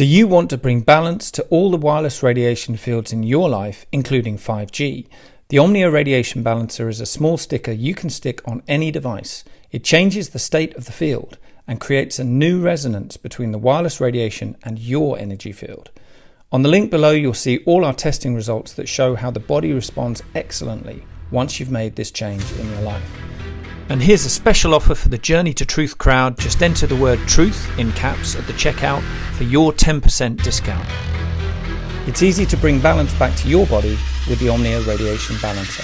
Do you want to bring balance to all the wireless radiation fields in your life, including 5G? The Omnia Radiation Balancer is a small sticker you can stick on any device. It changes the state of the field and creates a new resonance between the wireless radiation and your energy field. On the link below, you'll see all our testing results that show how the body responds excellently once you've made this change in your life. And here's a special offer for the Journey to Truth crowd. Just enter the word truth in caps at the checkout for your 10% discount. It's easy to bring balance back to your body with the Omnia Radiation Balancer.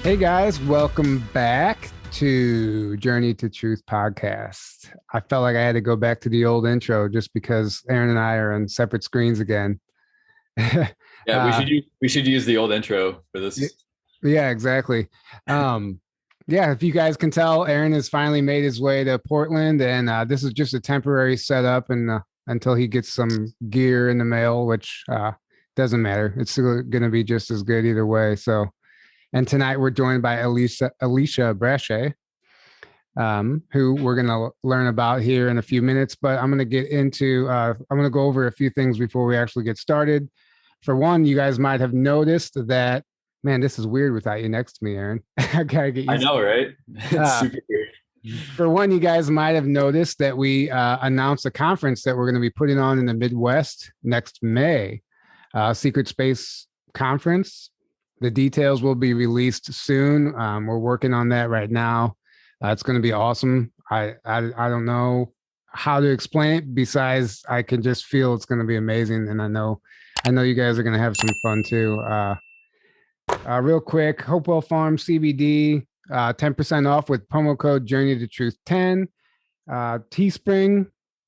Hey guys, welcome back to Journey to Truth podcast. I felt like I had to go back to the old intro just because Aaron and I are on separate screens again. Yeah, we should use the old intro for this. Yeah, exactly. If you guys can tell, Aaron has finally made his way to Portland, and this is just a temporary setup and until he gets some gear in the mail, which doesn't matter. It's still going to be just as good either way. And tonight we're joined by Alisha Braché, who we're going to learn about here in a few minutes. But I'm going to get into, I'm going to go over a few things before we actually get started. For one, you guys might have noticed that, man, this is weird without you next to me, Aaron. I gotta get used. I know, right? It's super weird. For one, you guys might have noticed that we announced a conference that we're going to be putting on in the Midwest next May, Secret Space Conference. The details will be released soon. We're working on that right now. It's going to be awesome. I don't know how to explain it besides I can just feel it's going to be amazing. And I know you guys are going to have some fun too. Real quick, Hopewell Farm CBD, 10% off with promo code Journey to Truth 10. Teespring,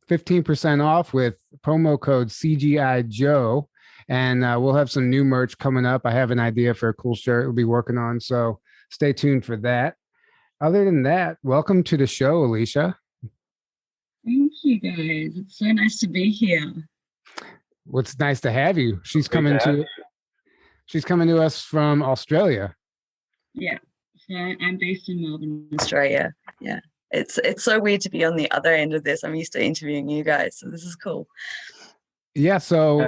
15% off with promo code CGI Joe. And we'll have some new merch coming up. I have an idea for a cool shirt we'll be working on, so stay tuned for that. Other than that, welcome to the show, Alisha. Thank you, guys. It's so nice to be here. Well, it's nice to have you. She's coming to us from Australia. Yeah, so I'm based in Melbourne, Australia. Yeah, it's so weird to be on the other end of this. I'm used to interviewing you guys, so this is cool. Yeah, so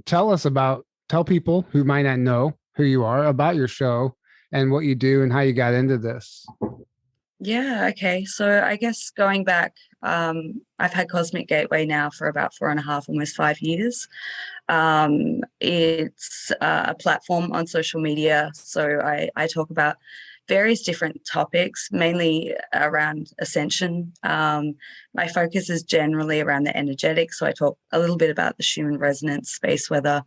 tell people who might not know who you are about your show and what you do and how you got into this. Yeah, okay. So I guess going back, I've had Cosmic Gateway now for about 4.5, almost 5 years. It's a platform on social media. So I talk about various different topics, mainly around Ascension. My focus is generally around the energetic. So I talk a little bit about the Schumann resonance, space weather,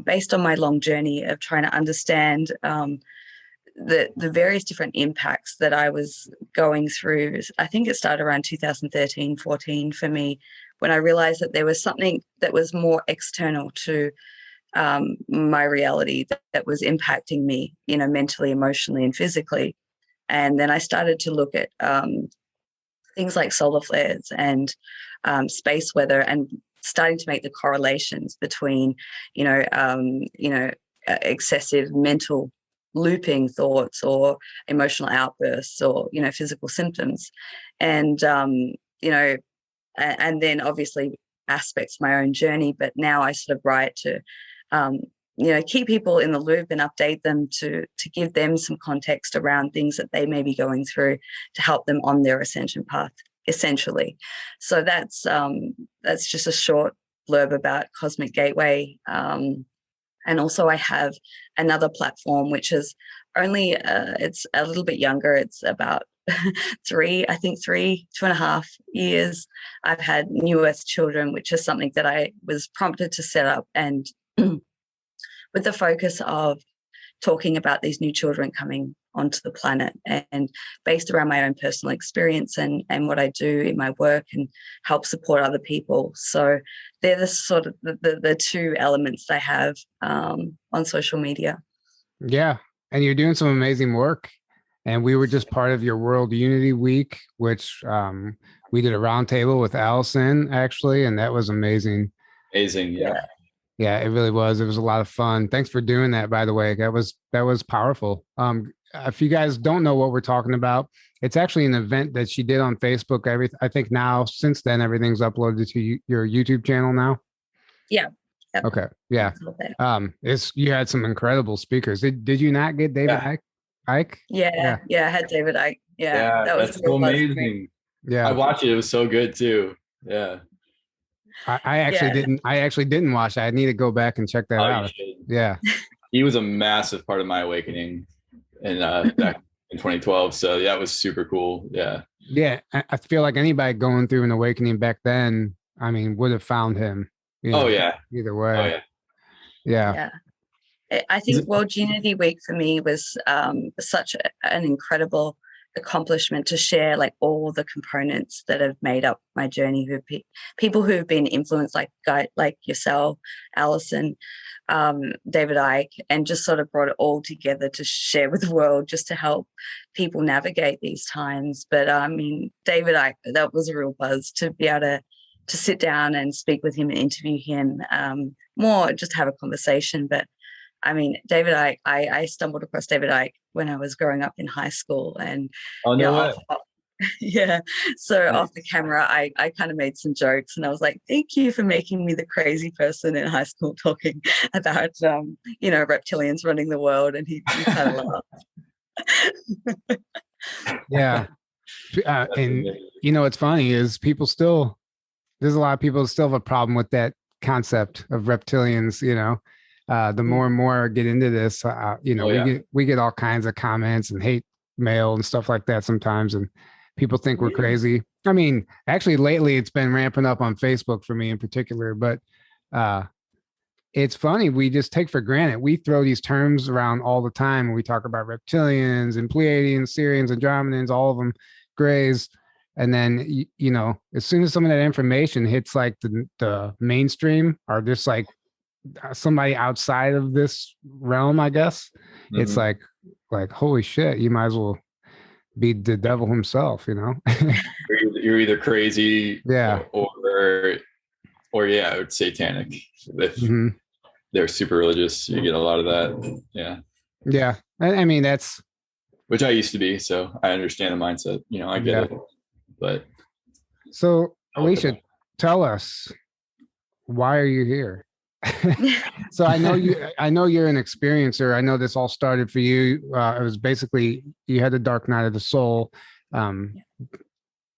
based on my long journey of trying to understand the various different impacts that I was going through. I think it started around 2013, 14 for me, when I realized that there was something that was more external to my reality that was impacting me, mentally, emotionally, and physically. And then I started to look at things like solar flares and space weather, and starting to make the correlations between, excessive mental looping thoughts or emotional outbursts or, physical symptoms. And, and then obviously aspects of my own journey. But now I sort of write to keep people in the loop and update them to give them some context around things that they may be going through to help them on their ascension path, essentially. So that's just a short blurb about Cosmic Gateway. And also I have another platform, which is only, it's a little bit younger. It's about 2.5 years. I've had New Earth Children, which is something that I was prompted to set up, and with the focus of talking about these new children coming onto the planet, and based around my own personal experience and what I do in my work and help support other people. So they're the sort of the two elements I have on social media. Yeah. And you're doing some amazing work. And we were just part of your World Unity Week, which we did a roundtable with Allison, actually, and that was amazing. Amazing. Yeah. Yeah, it really was. It was a lot of fun. Thanks for doing that, by the way. That was powerful. If you guys don't know what we're talking about, it's actually an event that she did on Facebook. I think now, since then, everything's uploaded to your YouTube channel now. Yeah. Yep. Okay. Yeah. You had some incredible speakers. Did you not get David Icke? Yeah. I had David Icke. Yeah. That was so amazing. Yeah. I watched it. It was so good too. Yeah. I actually didn't watch it. I need to go back and check that out. Yeah. He was a massive part of my awakening back in 2012. So yeah, it was super cool. Yeah. Yeah. I feel like anybody going through an awakening back then, I mean, would have found him. Either way. Oh yeah. Yeah. I think World Unity Week for me was such an incredible accomplishment to share like all the components that have made up my journey, people who've been influenced like yourself, Alison, David Icke, and just sort of brought it all together to share with the world, just to help people navigate these times. But I mean, David Icke, that was a real buzz to be able to sit down and speak with him and interview him, more just have a conversation. But I mean, David Icke, I stumbled across David Icke when I was growing up in high school, and yeah. So off the camera, I kind of made some jokes, and I was like, "Thank you for making me the crazy person in high school talking about reptilians running the world," and he kind of laughed. Yeah, and what's funny is there's a lot of people still have a problem with that concept of reptilians. The more and more I get into this, we get all kinds of comments and hate mail and stuff like that sometimes, and people think we're crazy. I mean, actually, lately it's been ramping up on Facebook for me in particular, but it's funny. We just take for granted. We throw these terms around all the time when we talk about reptilians and Pleiadians, Sirians, Andromedans, all of them, Greys. And then, as soon as some of that information hits like the mainstream, or just like somebody outside of this realm, I guess, it's like, holy shit, you might as well be the devil himself, You're either crazy, or it's satanic. If they're super religious, you get a lot of that. Yeah. I mean, that's which I used to be, so I understand the mindset. I get it. But so, Alisha, tell us, why are you here? So I know you're an experiencer. I know this all started for you. It was basically you had the dark night of the soul, and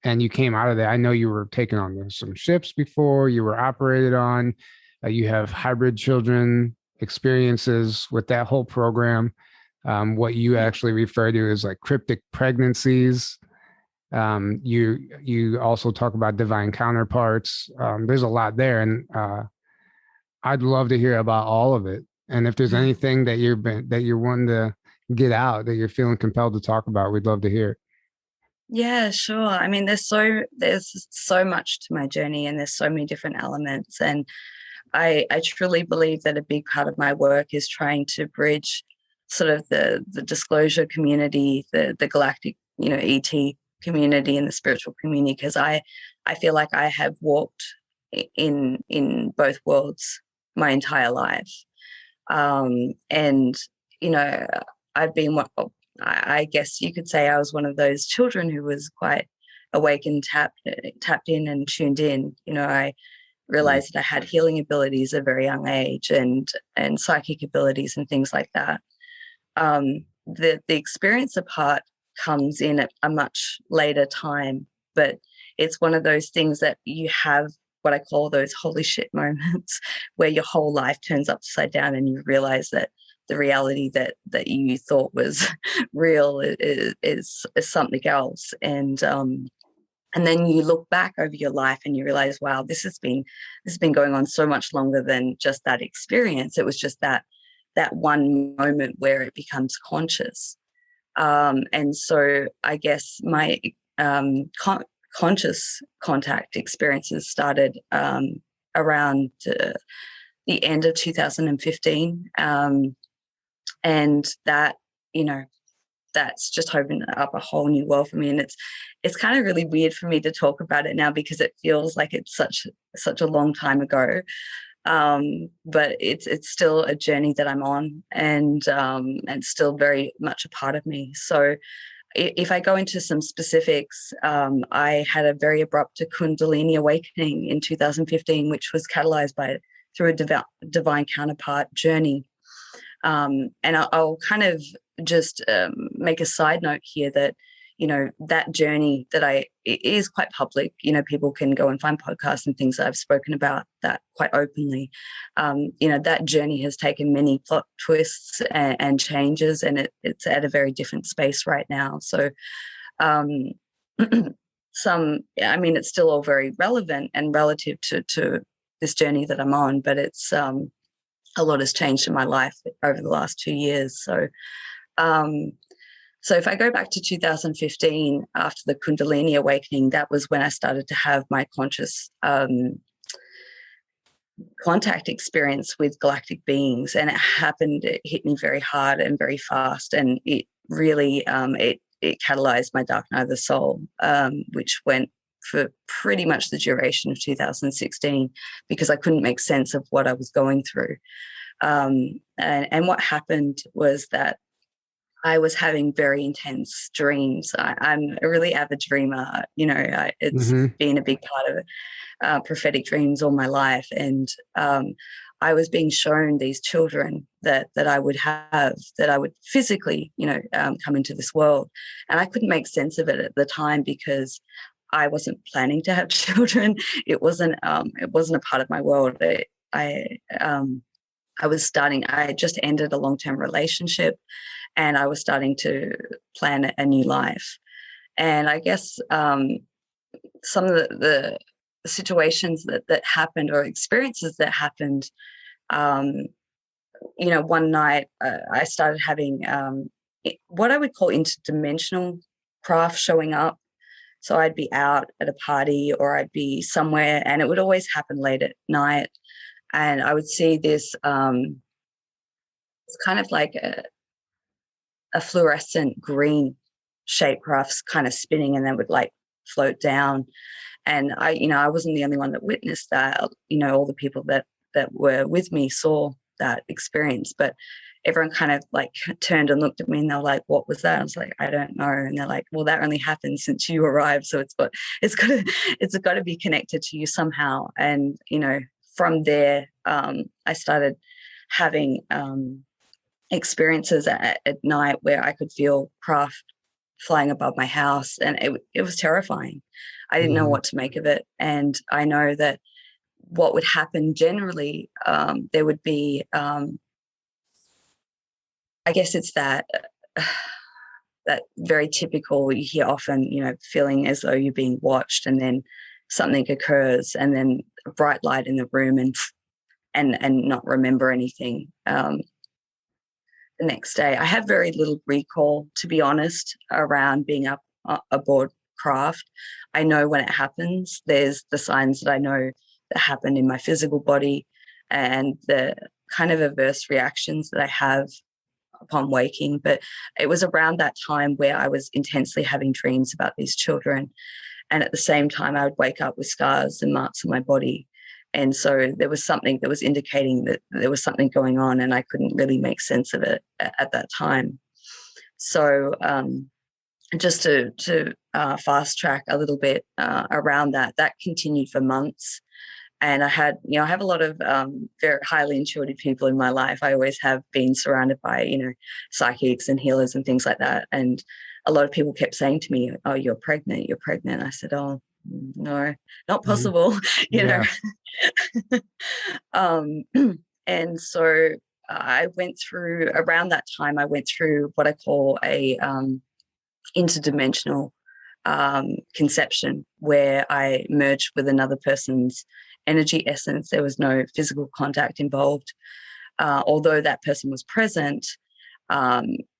you came out of that. I know you were taken on some ships before, you were operated on. You have hybrid children experiences with that whole program. What you actually refer to as like cryptic pregnancies. You also talk about divine counterparts. There's a lot there, and I'd love to hear about all of it. And if there's anything that you're wanting to get out, that you're feeling compelled to talk about, we'd love to hear it. Yeah, sure. I mean, there's so much to my journey, and there's so many different elements. And I truly believe that a big part of my work is trying to bridge sort of the disclosure community, the galactic, ET community, and the spiritual community, because I feel like I have walked in both worlds my entire life. And I've been I guess you could say I was one of those children who was quite awake and tapped in and tuned in. I realized that I had healing abilities at a very young age, and psychic abilities and things like that. The experiencer part comes in at a much later time, but it's one of those things that you have what I call those holy shit moments where your whole life turns upside down and you realize that the reality that you thought was real is something else. And then you look back over your life and you realize, wow, this has been going on so much longer than just that experience. It was just that one moment where it becomes conscious. And so I guess my conscious contact experiences started around the end of 2015. And that, you know, that's just opened up a whole new world for me. And it's kind of really weird for me to talk about it now because it feels like it's such a long time ago. But it's still a journey that I'm on, and still very much a part of me. So if I go into some specifics, I had a very abrupt Kundalini awakening in 2015, which was catalyzed through a Divine Counterpart journey. And I'll kind of just make a side note here that, you know, that journey it is quite public. You know, people can go and find podcasts and things that I've spoken about that quite openly. You know, that journey has taken many plot twists and changes, and it's at a very different space right now. So I mean, it's still all very relevant and relative to this journey that I'm on, but it's a lot has changed in my life over the last 2 years. So if I go back to 2015, after the Kundalini awakening, that was when I started to have my conscious contact experience with galactic beings. And it hit me very hard and very fast. And it really, it catalyzed my dark night of the soul, which went for pretty much the duration of 2016, because I couldn't make sense of what I was going through. And what happened was that I was having very intense dreams. I'm a really avid dreamer. You know, it's been a big part of prophetic dreams all my life. And I was being shown these children that I would have, that I would physically, you know, come into this world. And I couldn't make sense of it at the time because I wasn't planning to have children. It wasn't a part of my world. I just ended a long-term relationship, and I was starting to plan a new life. And I guess some of the situations that happened, or experiences that happened, you know, one night I started having what I would call interdimensional craft showing up. So I'd be out at a party, or I'd be somewhere, and it would always happen late at night. And I would see this, it's kind of like a fluorescent green shape crafts kind of spinning, and then would like float down. And I wasn't the only one that witnessed that. You know, all the people that were with me saw that experience, but everyone kind of like turned and looked at me, and they were like, "What was that?" I was like, "I don't know." And they're like, "Well, that only happened since you arrived, so it's got to be connected to you somehow." And you know, from there, I started having experiences at night where I could feel craft flying above my house, and it was terrifying. I didn't know what to make of it, and I know that what would happen generally, there would be, I guess it's that very typical, you hear often, you know, feeling as though you're being watched, and then something occurs, and then a bright light in the room, and not remember anything. The next day, I have very little recall, to be honest, around being up aboard craft. I know when it happens. There's the signs that I know that happened in my physical body, and the kind of adverse reactions that I have upon waking. But it was around that time where I was intensely having dreams about these children, and at the same time I would wake up with scars and marks on my body. And so there was something that was indicating that there was something going on, and I couldn't really make sense of it at that time. So just to fast track a little bit around that continued for months. And I have a lot of very highly intuitive people in my life. I always have been surrounded by, you know, psychics and healers and things like that. And a lot of people kept saying to me, "Oh, you're pregnant, you're pregnant." I said, "Oh, no, not possible," you know. And so around that time, I went through what I call a interdimensional conception, where I merged with another person's energy essence. There was no physical contact involved. Although that person was present,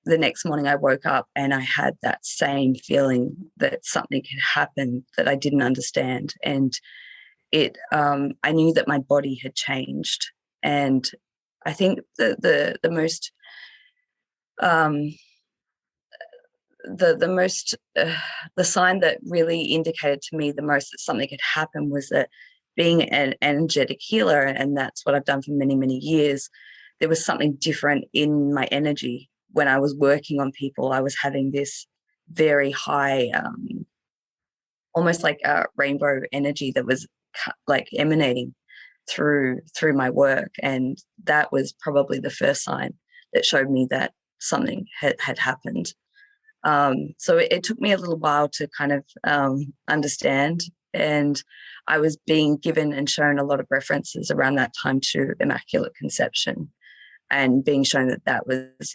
the next morning I woke up and I had that same feeling that something had happened that I didn't understand. And I knew that my body had changed. And I think the most the sign that really indicated to me the most that something had happened was that being an energetic healer, and that's what I've done for many, many years, there was something different in my energy. When I was working on people, I was having this very high, almost like a rainbow energy that was like emanating through my work. And that was probably the first sign that showed me that something had happened. So it took me a little while to kind of understand, and I was being given and shown a lot of references around that time to Immaculate Conception, and being shown that that was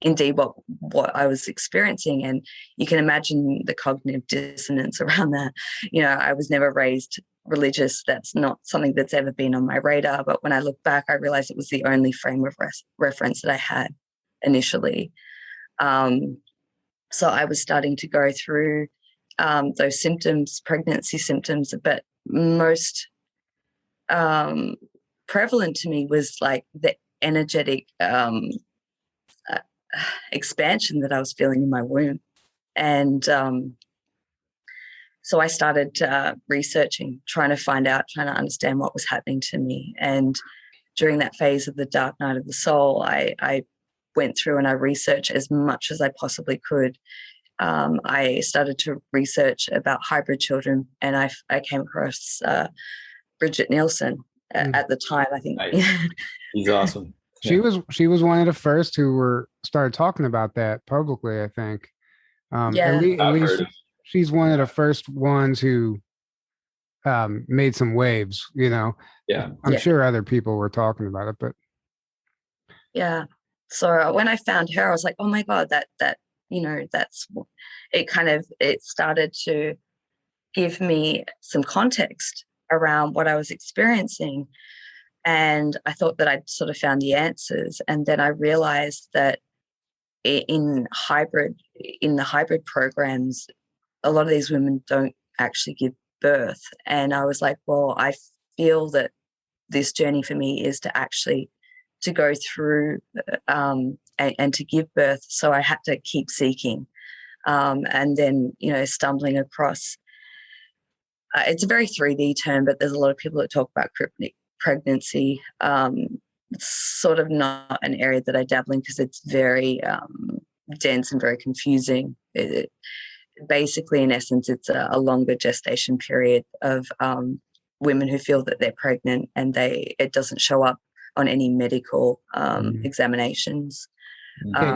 indeed what I was experiencing. And you can imagine the cognitive dissonance around that. You know, I was never raised religious. That's not something that's ever been on my radar. But when I look back, I realized it was the only frame of reference that I had initially. So I was starting to go through those symptoms, pregnancy symptoms, but most prevalent to me was like the energetic expansion that I was feeling in my womb. And so I started researching, trying to understand what was happening to me. And during that phase of the dark night of the soul, I went through and I researched as much as I possibly could. I started to research about hybrid children, and I came across Bridget Nielsen at the time. I think He's awesome. She was one of the first who started talking about that publicly, I think. At least she's one of the first ones who made some waves, you know. Yeah. I'm sure other people were talking about it, but yeah. So when I found her, I was like, oh my God, that you know, that's it started to give me some context around what I was experiencing. And I thought that I'd sort of found the answers. And then I realized that in the hybrid programs, a lot of these women don't actually give birth. And I was like, well, I feel that this journey for me is to go through and to give birth. So I had to keep seeking. And then, you know, stumbling across, it's a very 3D term, but there's a lot of people that talk about cryptic pregnancy. It's sort of not an area that I dabble in because it's very dense and very confusing. Basically, in essence, it's a longer gestation period of women who feel that they're pregnant and it doesn't show up on any medical examinations.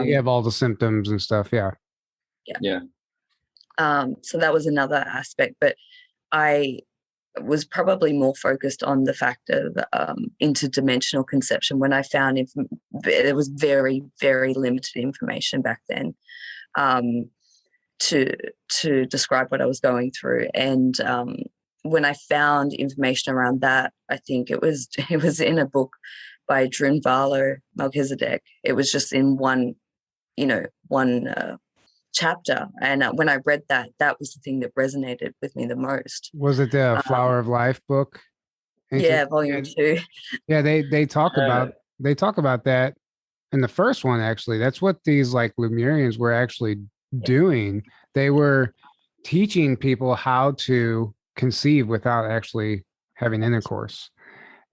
You have all the symptoms and stuff. Yeah. So that was another aspect, but I was probably more focused on the fact of interdimensional conception when I found there was very, very limited information back then to describe what I was going through. And when I found information around that, I think it was in a book by Drunvalo Melchizedek. It was just in one chapter. And when I read that was the thing that resonated with me the most. Was it the Flower of Life book? Yeah, volume 2. Yeah, they talk about that in the first one, actually. That's what these like Lemurians were actually doing. They were teaching people how to conceive without actually having intercourse.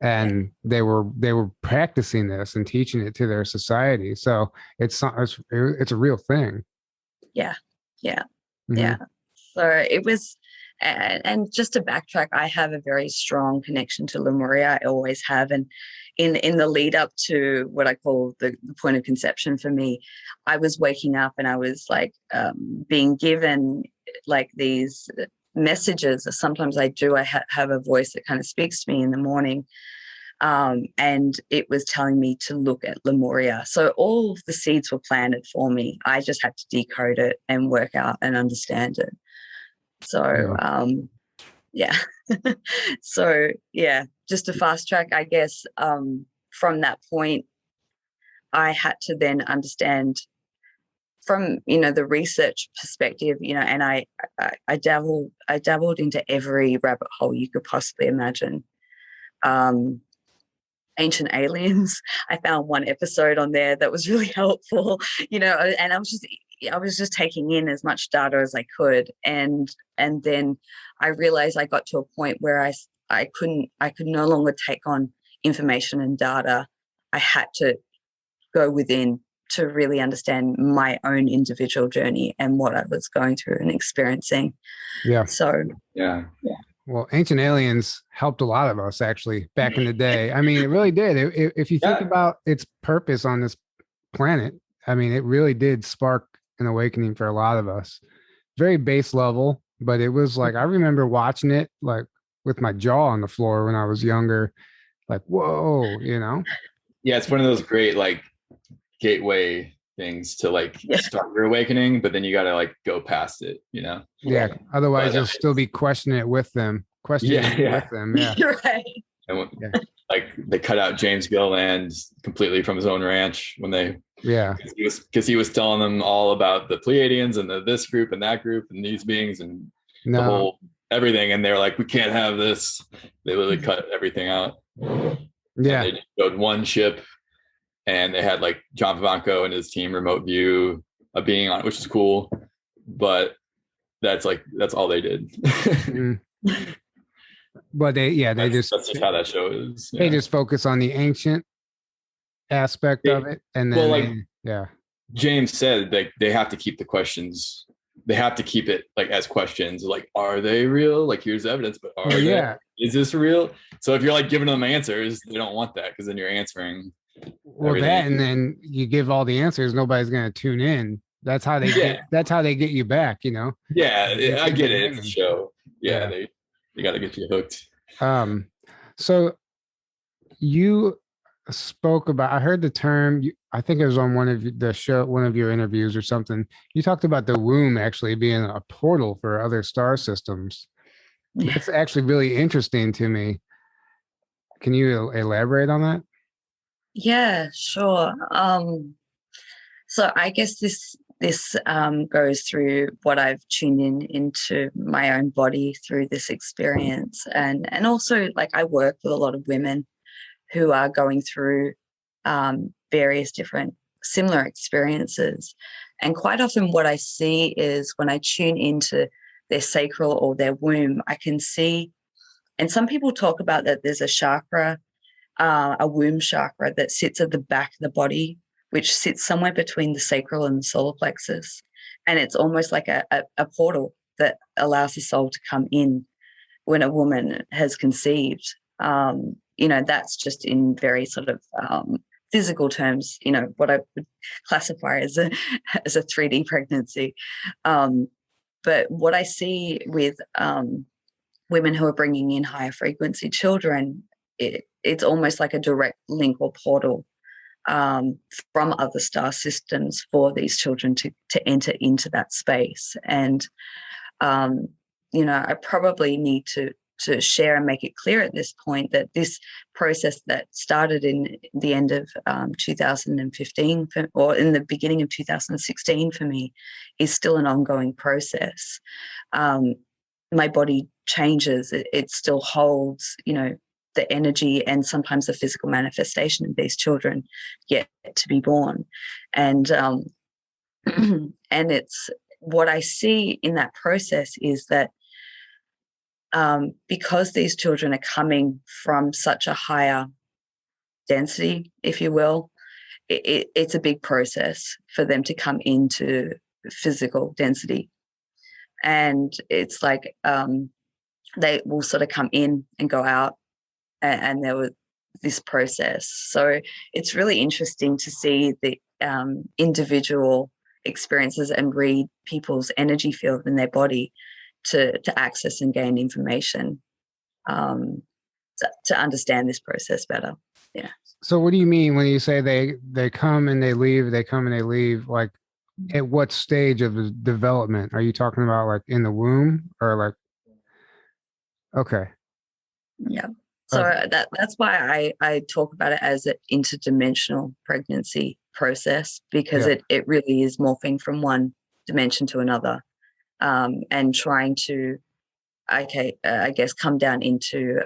And they were practicing this and teaching it to their society. So it's a real thing. Yeah. So it was, and just to backtrack, I have a very strong connection to Lemuria. I always have. And in the lead up to what I call the point of conception for me, I was waking up and I was like being given like these messages. Sometimes I have a voice that kind of speaks to me in the morning. And it was telling me to look at Lemuria. So all of the seeds were planted for me. I just had to decode it and work out and understand it. So, So, just to fast track, I guess, from that point, I had to then understand from, the research perspective, and I dabbled into every rabbit hole you could possibly imagine. ancient aliens. I found one episode on there that was really helpful, and I was just taking in as much data as I could. And then I realized I got to a point where I could no longer take on information and data. I had to go within to really understand my own individual journey and what I was going through and experiencing. Yeah. So, yeah. Well, ancient aliens helped a lot of us actually back in the day. I mean, it really did. If you think about its purpose on this planet, I mean, it really did spark an awakening for a lot of us. Very base level, but it was like, I remember watching it like with my jaw on the floor when I was younger, like, whoa, Yeah, it's one of those great like gateway things to like start your awakening, but then you got to like go past it, Yeah. Otherwise, you'll still be questioning it with them. Yeah. You're right. And like they cut out James Gilliland completely from his own ranch when because he was telling them all about the Pleiadians and this group and that group and these beings and the whole everything, and they're like, we can't have this. They literally cut everything out. Yeah, and they just showed one ship, and they had like John Vivanco and his team remote view a being on it, which is cool, but that's all they did. But that's just how that show is. They just focus on the ancient aspect of it, and then James said they have to keep the questions. They have to keep it like as questions, like, are they real? Like, here's evidence, but is this real? So if you're like giving them answers, they don't want that, because then you're answering. Everything. And then you give all the answers, nobody's going to tune in. That's how they get you back, Yeah, I get it. It's a show. Yeah. They got to get you hooked. So you spoke about, I heard the term, I think it was on one of your interviews or something. You talked about the womb actually being a portal for other star systems. That's actually really interesting to me. Can you elaborate on that? Yeah, sure. So I guess this goes through what I've tuned into my own body through this experience, and also like I work with a lot of women who are going through various different similar experiences, and quite often what I see is when I tune into their sacral or their womb, I can see, and some people talk about that there's a chakra, a womb chakra that sits at the back of the body, which sits somewhere between the sacral and the solar plexus. And it's almost like a portal that allows the soul to come in when a woman has conceived. That's just in very sort of physical terms, what I would classify as a 3D pregnancy. But what I see with women who are bringing in higher frequency children, it's almost like a direct link or portal from other star systems for these children to enter into that space. And, I probably need to share and make it clear at this point that this process that started in the end of 2015 or in the beginning of 2016 for me is still an ongoing process. My body changes. It still holds, the energy and sometimes the physical manifestation of these children yet to be born. And and it's what I see in that process is that because these children are coming from such a higher density, if you will, it's a big process for them to come into physical density. And it's like they will sort of come in and go out, and there was this process. So it's really interesting to see the individual experiences and read people's energy field in their body to access and gain information to understand this process better. Yeah. So what do you mean when you say they come and they leave, they come and they leave? Like, at what stage of the development? Are you talking about like in the womb or like? Okay. Yeah. So that's why I talk about it as an interdimensional pregnancy process, because it really is morphing from one dimension to another, and trying to, I guess, come down into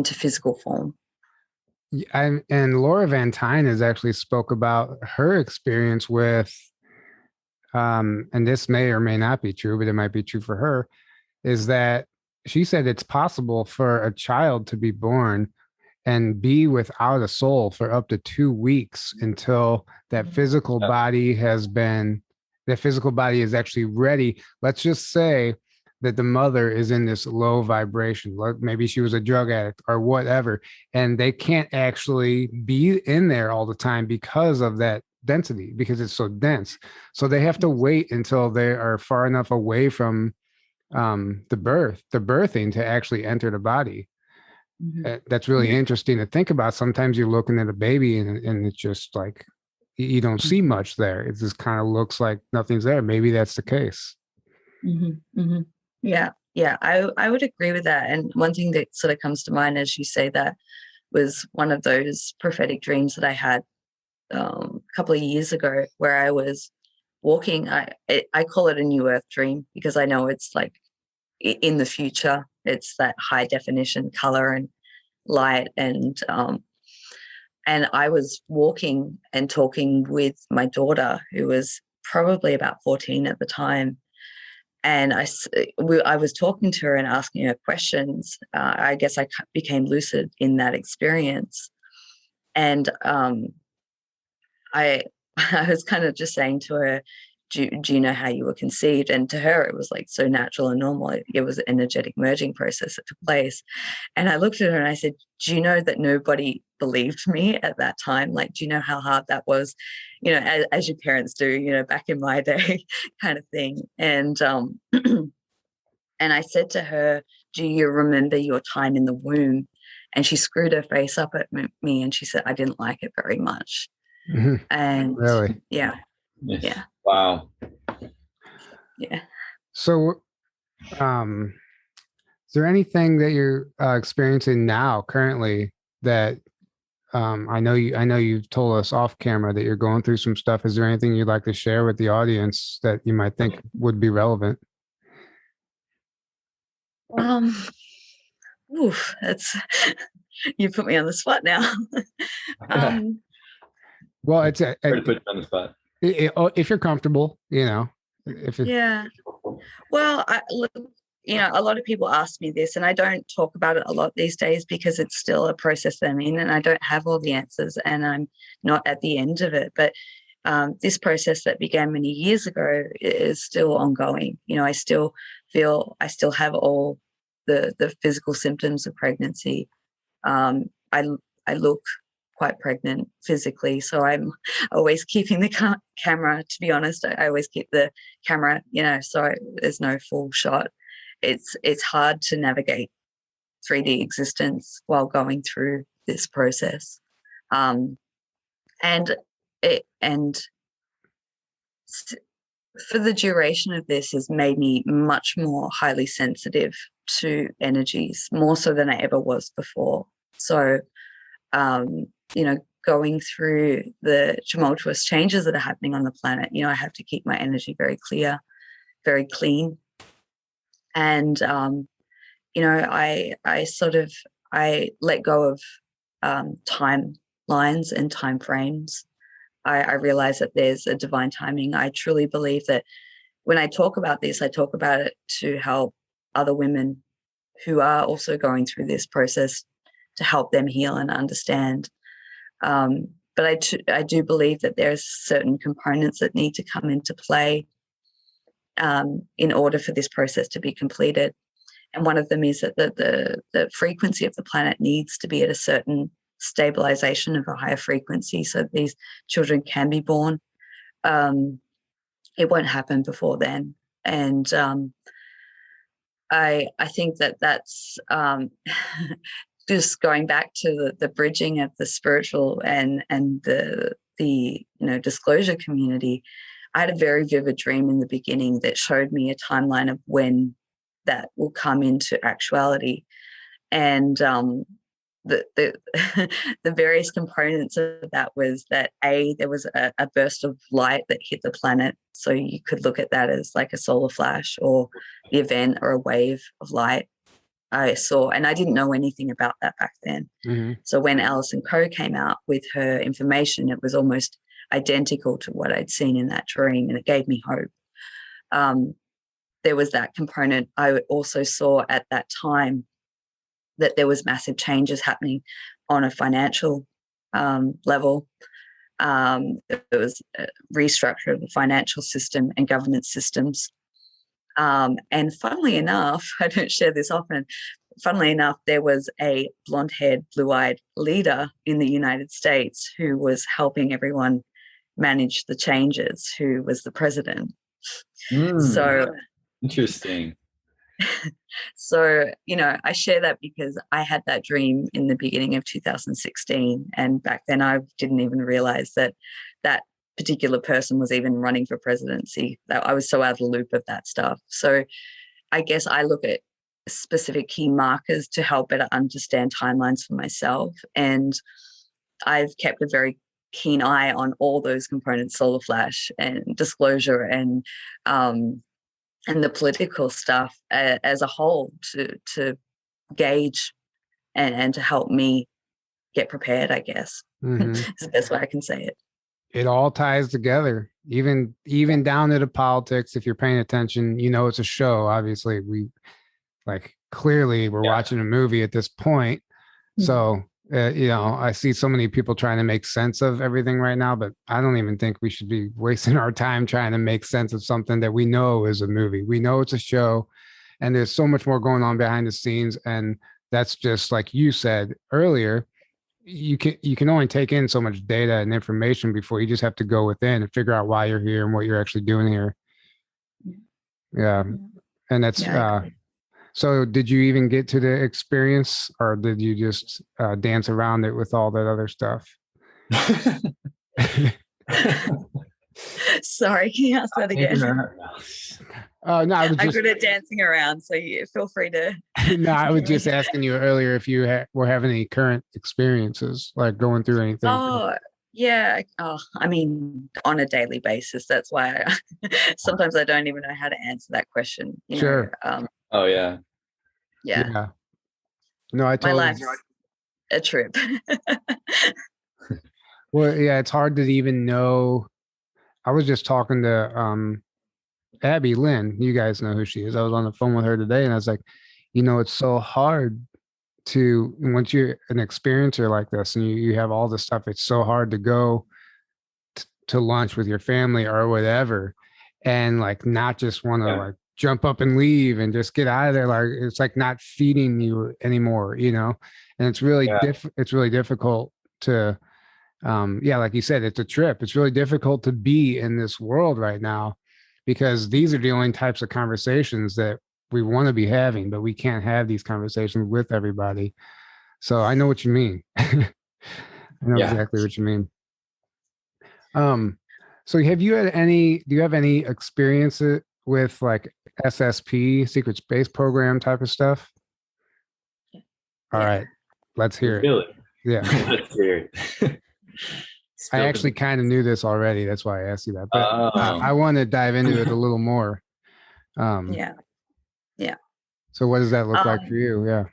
physical form. And Laura Van Tyne has actually spoke about her experience with, and this may or may not be true, but it might be true for her, is that she said it's possible for a child to be born and be without a soul for up to 2 weeks until that physical body is actually ready. Let's just say that the mother is in this low vibration. Maybe she was a drug addict or whatever, and they can't actually be in there all the time because of that density, because it's so dense. So they have to wait until they are far enough away from the birthing to actually enter the body. That's really interesting to think about. Sometimes you're looking at a baby and it's just like you don't see much there. It just kind of looks like nothing's there. Maybe that's the case. Yeah, I would agree with that. And one thing that sort of comes to mind as you say that was one of those prophetic dreams that I had a couple of years ago, where I was walking. I call it a new earth dream because I know it's like in the future. It's that high definition color and light, and I was walking and talking with my daughter, who was probably about 14 at the time. And I was talking to her and asking her questions. I guess I became lucid in that experience. And I was kind of just saying to her, do you know how you were conceived? And to her, it was like so natural and normal. It was an energetic merging process that took place. And I looked at her and I said, do you know that nobody believed me at that time? Like, do you know how hard that was? You know, as your parents do, you know, back in my day kind of thing. And and I said to her, do you remember your time in the womb? And she screwed her face up at me and she said, I didn't like it very much. And really? Yeah. Wow. Yeah. So is there anything that you're experiencing now currently that I know you've told us off camera that you're going through some stuff. Is there anything you'd like to share with the audience that you might think would be relevant? That's you put me on the spot now. Well, it's to put you on the spot. If you're comfortable, you know. Well, look, you know, a lot of people ask me this, and I don't talk about it a lot these days because it's still a process that I'm in, and I don't have all the answers, and I'm not at the end of it. But this process that began many years ago is still ongoing. You know, I still have all the physical symptoms of pregnancy. I look quite pregnant physically, so I'm always keeping the camera. To be honest, I always keep the camera, you know, so there's no full shot. It's hard to navigate 3D existence while going through this process, and for the duration of this has made me much more highly sensitive to energies, more so than I ever was before. So, you know, going through the tumultuous changes that are happening on the planet, you know, I have to keep my energy very clear, very clean. And, you know, I let go of timelines and time frames. I realize that there's a divine timing. I truly believe that when I talk about this, I talk about it to help other women who are also going through this process, to help them heal and understand. But I do believe that there's certain components that need to come into play in order for this process to be completed. And one of them is that the frequency of the planet needs to be at a certain stabilization of a higher frequency so that these children can be born. It won't happen before then. And I think that's just going back to the bridging of the spiritual and the you know, disclosure community. I had a very vivid dream in the beginning that showed me a timeline of when that will come into actuality, and the the various components of that was that there was a burst of light that hit the planet, so you could look at that as like a solar flash or the event or a wave of light. I saw, and I didn't know anything about that back then. So when Alice & Co came out with her information, it was almost identical to what I'd seen in that dream, and it gave me hope. There was that component. I also saw at that time that there was massive changes happening on a financial level. There was a restructure of the financial system and governance systems. And funnily enough, I don't share this often, funnily enough, there was a blonde-haired, blue-eyed leader in the United States who was helping everyone manage the changes, who was the president. So interesting. So, I share that because I had that dream in the beginning of 2016. And back then I didn't even realize that that particular person was even running for presidency. That I was so out of the loop of that stuff. So I guess I look at specific key markers to help better understand timelines for myself. And I've kept a very keen eye on all those components, solar flash and disclosure and the political stuff as a whole to gauge and to help me get prepared, I guess. It's the best way I can say it. It all ties together, even down to the politics. If you're paying attention, it's a show. Obviously, clearly we're watching a movie at this point. So, I see so many people trying to make sense of everything right now, but I don't even think we should be wasting our time trying to make sense of something that we know is a movie. We know it's a show, and there's so much more going on behind the scenes. And that's just like you said earlier, you can only take in so much data and information before you just have to go within and figure out why you're here and what you're actually doing here. Yeah. And that's, so did you even get to the experience, or did you just dance around it with all that other stuff? Sorry, can you ask that again? No, I'm good at dancing around, so you feel free to. No, I was just asking you earlier if you were having any current experiences, like going through anything. Oh, yeah. Oh, I mean, on a daily basis. That's why sometimes I don't even know how to answer that question. Sure. Oh, yeah. Yeah. No, I totally. My life's a trip. Well, yeah, it's hard to even know. I was just talking to Abby Lynn. You guys know who she is. I was on the phone with her today, and I was like, it's so hard to, once you're an experiencer like this and you have all this stuff, it's so hard to go to lunch with your family or whatever, and not just want to jump up and leave and just get out of there. It's not feeding you anymore, and it's really it's really difficult to like you said, it's a trip. It's really difficult to be in this world right now, because these are the only types of conversations that we want to be having, but we can't have these conversations with everybody. So I know what you mean. I know exactly what you mean. So do you have any experience with SSP, secret space program type of stuff? All right, let's hear it. Yeah. Let's hear it. I actually kind of knew this already. That's why I asked you that. But I want to dive into it a little more. Yeah. So what does that look like for you? Yeah.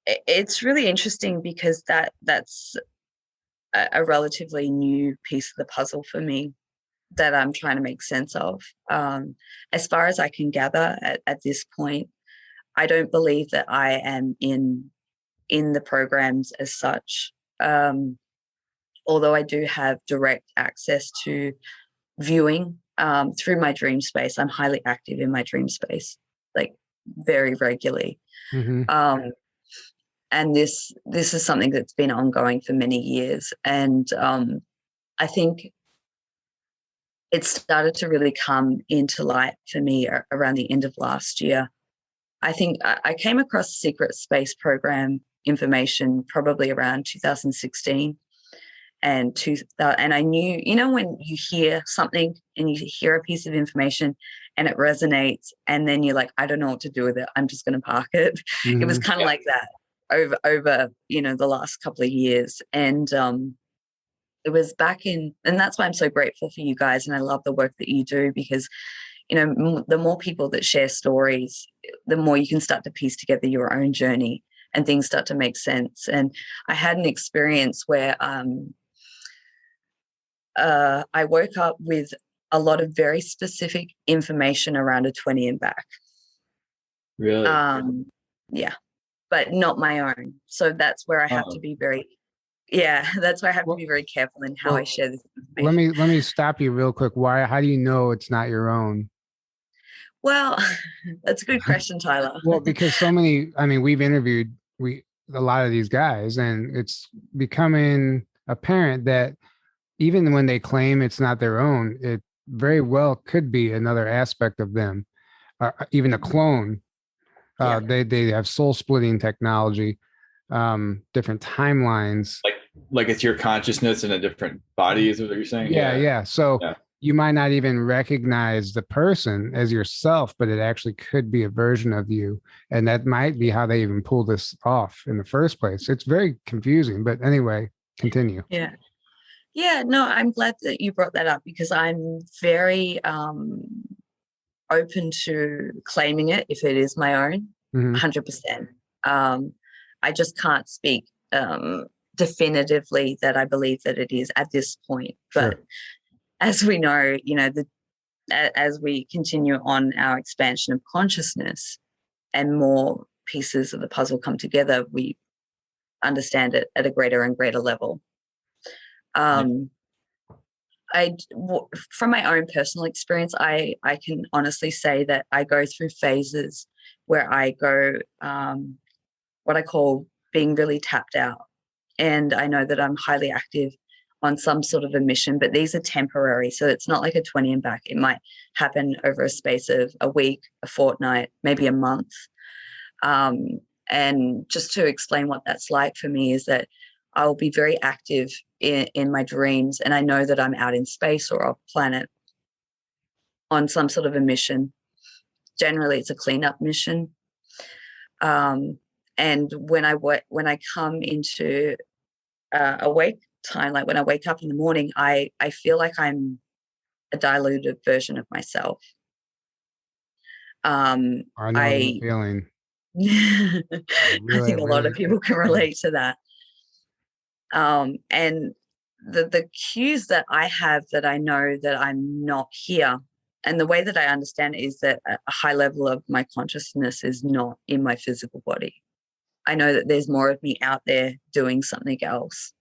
It's really interesting because that's a relatively new piece of the puzzle for me that I'm trying to make sense of. As far as I can gather at this point, I don't believe that I am in the programs as such. Although I do have direct access to viewing through my dream space. I'm highly active in my dream space, very regularly. And this is something that's been ongoing for many years. And I think it started to really come into light for me around the end of last year. I think I came across secret space program information probably around 2016. And I knew, when you hear something and you hear a piece of information and it resonates, and then you're like, I don't know what to do with it, I'm just going to park it. It was kind of like that over the last couple of years. And it was back in, and that's why I'm so grateful for you guys, and I love the work that you do, because the more people that share stories, the more you can start to piece together your own journey and things start to make sense. And I had an experience where I woke up with a lot of very specific information around a 20 and back. Really? Yeah, but not my own. So that's where I have to be very, that's why I have to be very careful in how I share this information. Let me stop you real quick. How do you know it's not your own? Well, that's a good question, Tyler. Well, because we've interviewed a lot of these guys, and it's becoming apparent that even when they claim it's not their own, it very well could be another aspect of them, even a clone. They have soul splitting technology, different timelines. Like it's your consciousness in a different body, is what you're saying? Yeah. So you might not even recognize the person as yourself, but it actually could be a version of you. And that might be how they even pull this off in the first place. It's very confusing, but anyway, continue. Yeah, no, I'm glad that you brought that up, because I'm very open to claiming it if it is my own, 100%. I just can't speak definitively that I believe that it is at this point. But as we know, as we continue on our expansion of consciousness and more pieces of the puzzle come together, we understand it at a greater and greater level. From my own personal experience, I can honestly say that I go through phases where I go what I call being really tapped out. And I know that I'm highly active on some sort of a mission, but these are temporary. So it's not like a 20 and back. It might happen over a space of a week, a fortnight, maybe a month. And just to explain what that's like for me is that I'll be very active in my dreams, and I know that I'm out in space or off planet on some sort of a mission. Generally, it's a cleanup mission. And when I come into awake time, like when I wake up in the morning, I feel like I'm a diluted version of myself. I know that feeling. I think a lot of people can relate to that. And the cues that I have that I know that I'm not here, and the way that I understand it is that a high level of my consciousness is not in my physical body. I know that there's more of me out there doing something else.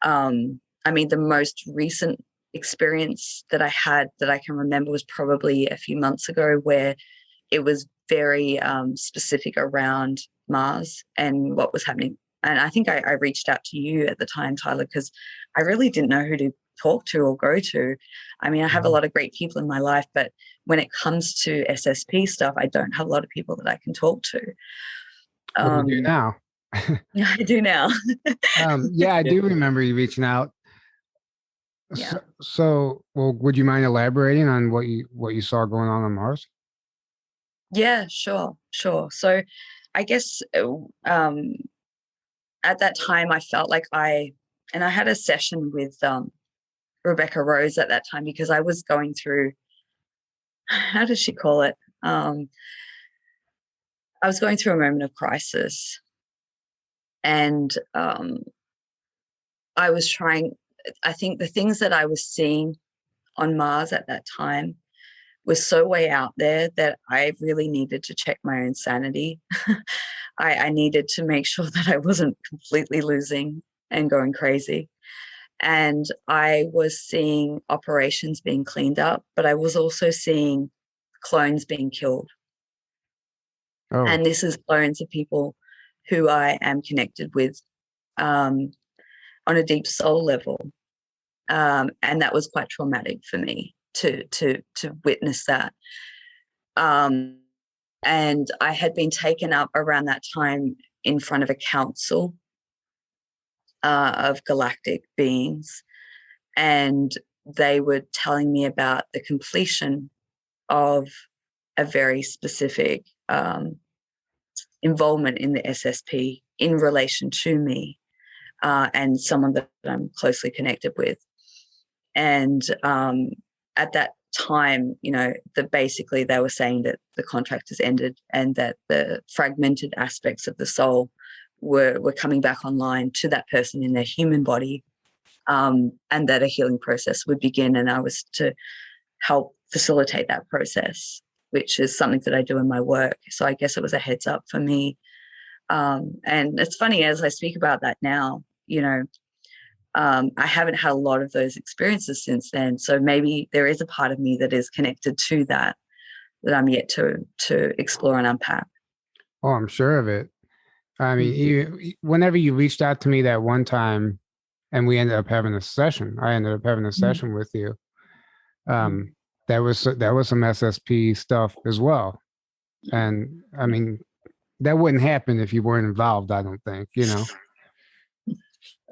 The most recent experience that I had that I can remember was probably a few months ago, where it was very specific around Mars and what was happening. And I think I reached out to you at the time, Tyler, because I really didn't know who to talk to or go to. I have a lot of great people in my life, but when it comes to SSP stuff, I don't have a lot of people that I can talk to. What do you do now? Yeah, I do now. I do remember you reaching out. Yeah. So, would you mind elaborating on what you saw going on Mars? Yeah, sure. So I guess at that time I felt like I had a session with Rebecca Rose at that time, because I was going through, how does she call it? I was going through a moment of crisis, and I was trying, I think the things that I was seeing on Mars at that time was so way out there that I really needed to check my own sanity. I needed to make sure that I wasn't completely losing and going crazy. And I was seeing operations being cleaned up, but I was also seeing clones being killed. Oh. And this is clones of people who I am connected with on a deep soul level. And that was quite traumatic for me to witness that. And I had been taken up around that time in front of a council of galactic beings, and they were telling me about the completion of a very specific involvement in the SSP in relation to me and someone that I'm closely connected with. And at that time, that basically they were saying that the contract has ended and that the fragmented aspects of the soul were coming back online to that person in their human body, and that a healing process would begin, and I was to help facilitate that process, which is something that I do in my work. So I guess it was a heads up for me. And it's funny, as I speak about that now, I haven't had a lot of those experiences since then. So maybe there is a part of me that is connected to that I'm yet to explore and unpack. Oh, I'm sure of it. I mean, whenever you reached out to me that one time and we ended up having a session, I ended up having a session with you. There was some SSP stuff as well. And I mean, that wouldn't happen if you weren't involved, I don't think,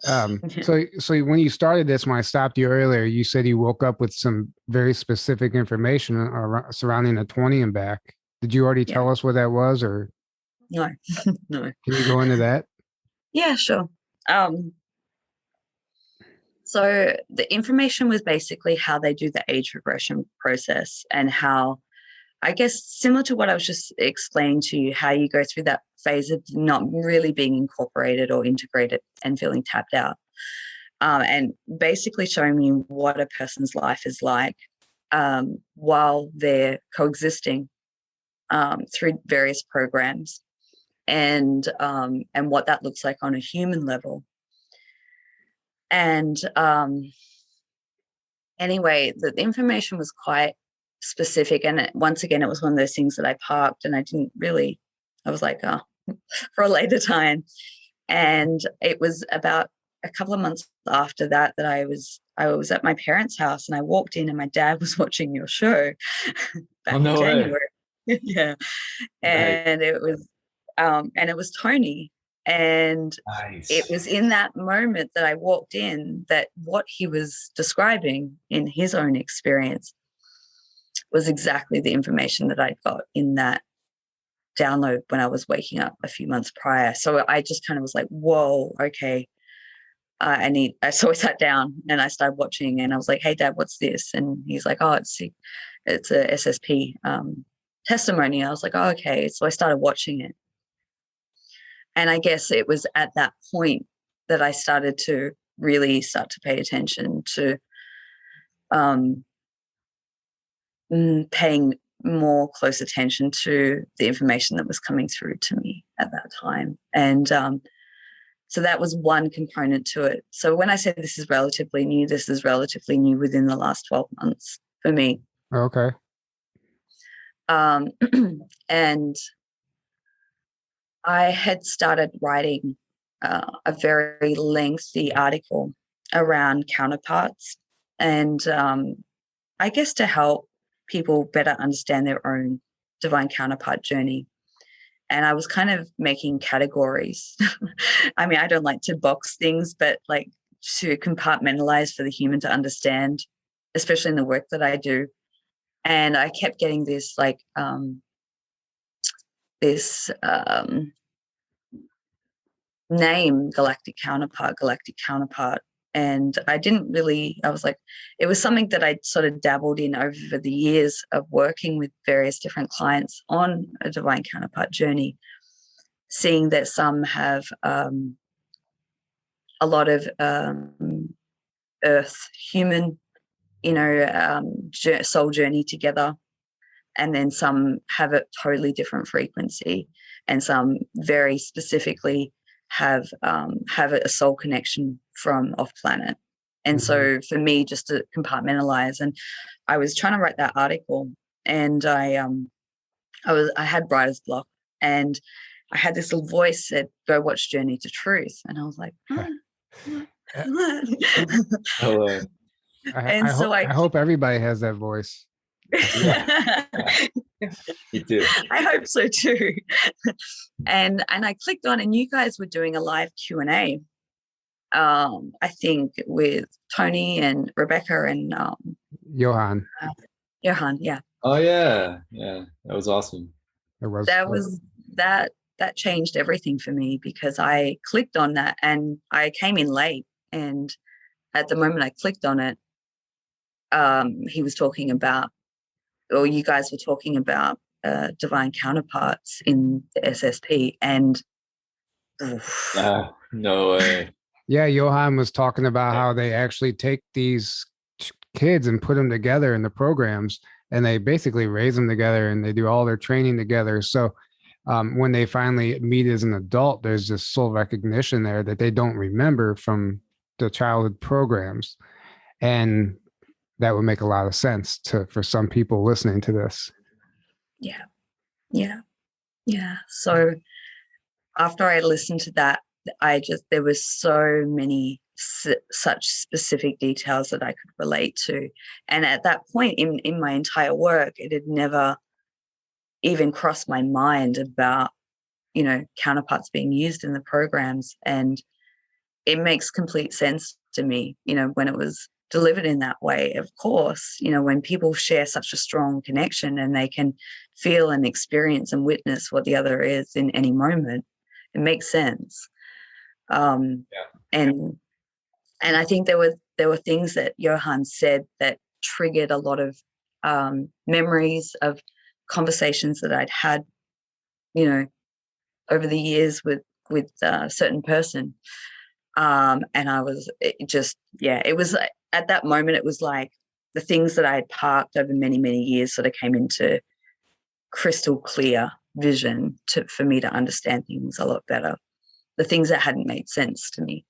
So when you started this, when I stopped you earlier, you said you woke up with some very specific information surrounding the 20 and back. Did you already tell us what that was, or? No, no. Can you go into that? Yeah, sure. So the information was basically how they do the age regression process, and how, I guess, similar to what I was just explaining to you, how you go through that phase of not really being incorporated or integrated and feeling tapped out, and basically showing me what a person's life is like while they're coexisting through various programs, and what that looks like on a human level. And anyway, the information was quite specific, and once again, it was one of those things that I parked, and I was like, oh, for a later time. And it was about a couple of months after that I was at my parents' house, and I walked in, and my dad was watching your show back in January. Yeah. And it was Tony. And nice. It was in that moment that I walked in that what he was describing in his own experience was exactly the information that I'd got in that download when I was waking up a few months prior. So I just kind of was like, whoa, okay. So I sat down and I started watching, and I was like, hey, Dad, what's this? And he's like, oh, it's a SSP testimony. I was like, oh, okay. So I started watching it. And I guess it was at that point that I started to really start to pay attention to paying more close attention to the information that was coming through to me at that time. And so that was one component to it. So when I say this is relatively new within the last 12 months for me. Okay. And I had started writing a very lengthy article around counterparts, and I guess to help people better understand their own divine counterpart journey. And I was kind of making categories. I mean, I don't like to box things, but like to compartmentalize for the human to understand, especially in the work that I do. And I kept getting this like name, Galactic Counterpart. And I was like, it was something that I'd sort of dabbled in over the years of working with various different clients on a divine counterpart journey, seeing that some have a lot of earth human, soul journey together. And then some have a totally different frequency, and some very specifically have a soul connection from off planet. And so for me, just to compartmentalize, and I was trying to write that article, and I had writer's block, and I had this little voice said, go watch Journey to Truth. And I was like, I hope everybody has that voice. You do. I hope so too. And I clicked on, and you guys were doing a live Q&A, I think with Tony and Rebecca and Johan, yeah. Oh yeah, that was awesome. That changed everything for me, because I clicked on that, and I came in late, and at the moment I clicked on it, he was talking about or you guys were talking about divine counterparts in the SSP, and no way. Yeah, Johan was talking about how they actually take these kids and put them together in the programs, and they basically raise them together and they do all their training together. So when they finally meet as an adult, there's this soul recognition there that they don't remember from the childhood programs. And that would make a lot of sense for some people listening to this. Yeah. So after I listened to that, there was so many such specific details that I could relate to. And at that point in my entire work, it had never even crossed my mind about, counterparts being used in the programs. And it makes complete sense to me, when it was delivered in that way. Of course, when people share such a strong connection and they can feel and experience and witness what the other is in any moment, it makes sense. And I think there were things that Johan said that triggered a lot of memories of conversations that I'd had, over the years with a certain person. And it was at that moment, it was like the things that I had parked over many, many years sort of came into crystal clear vision for me to understand things a lot better. The things that hadn't made sense to me.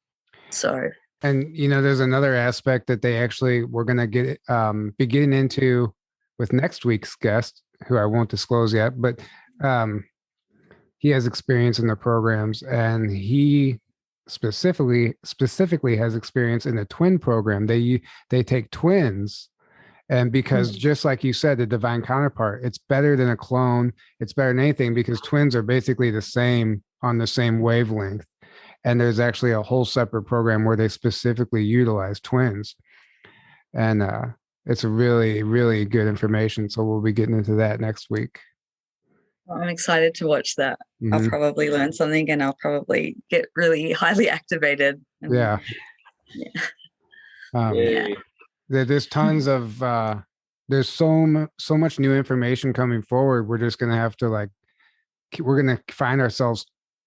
So, and there's another aspect that they actually we're going to be getting into with next week's guest, who I won't disclose yet, but he has experience in the programs, and he specifically has experience in the twin program. They take twins, and because just like you said, the divine counterpart, it's better than a clone. It's better than anything because twins are basically the same, on the same wavelength. And there's actually a whole separate program where they specifically utilize twins. And it's a really, really good information. So we'll be getting into that next week. I'm excited to watch that. Mm-hmm. I'll probably learn something, and I'll probably get really highly activated. Yeah. There's tons of there's so much new information coming forward. We're just gonna have to we're gonna find ourselves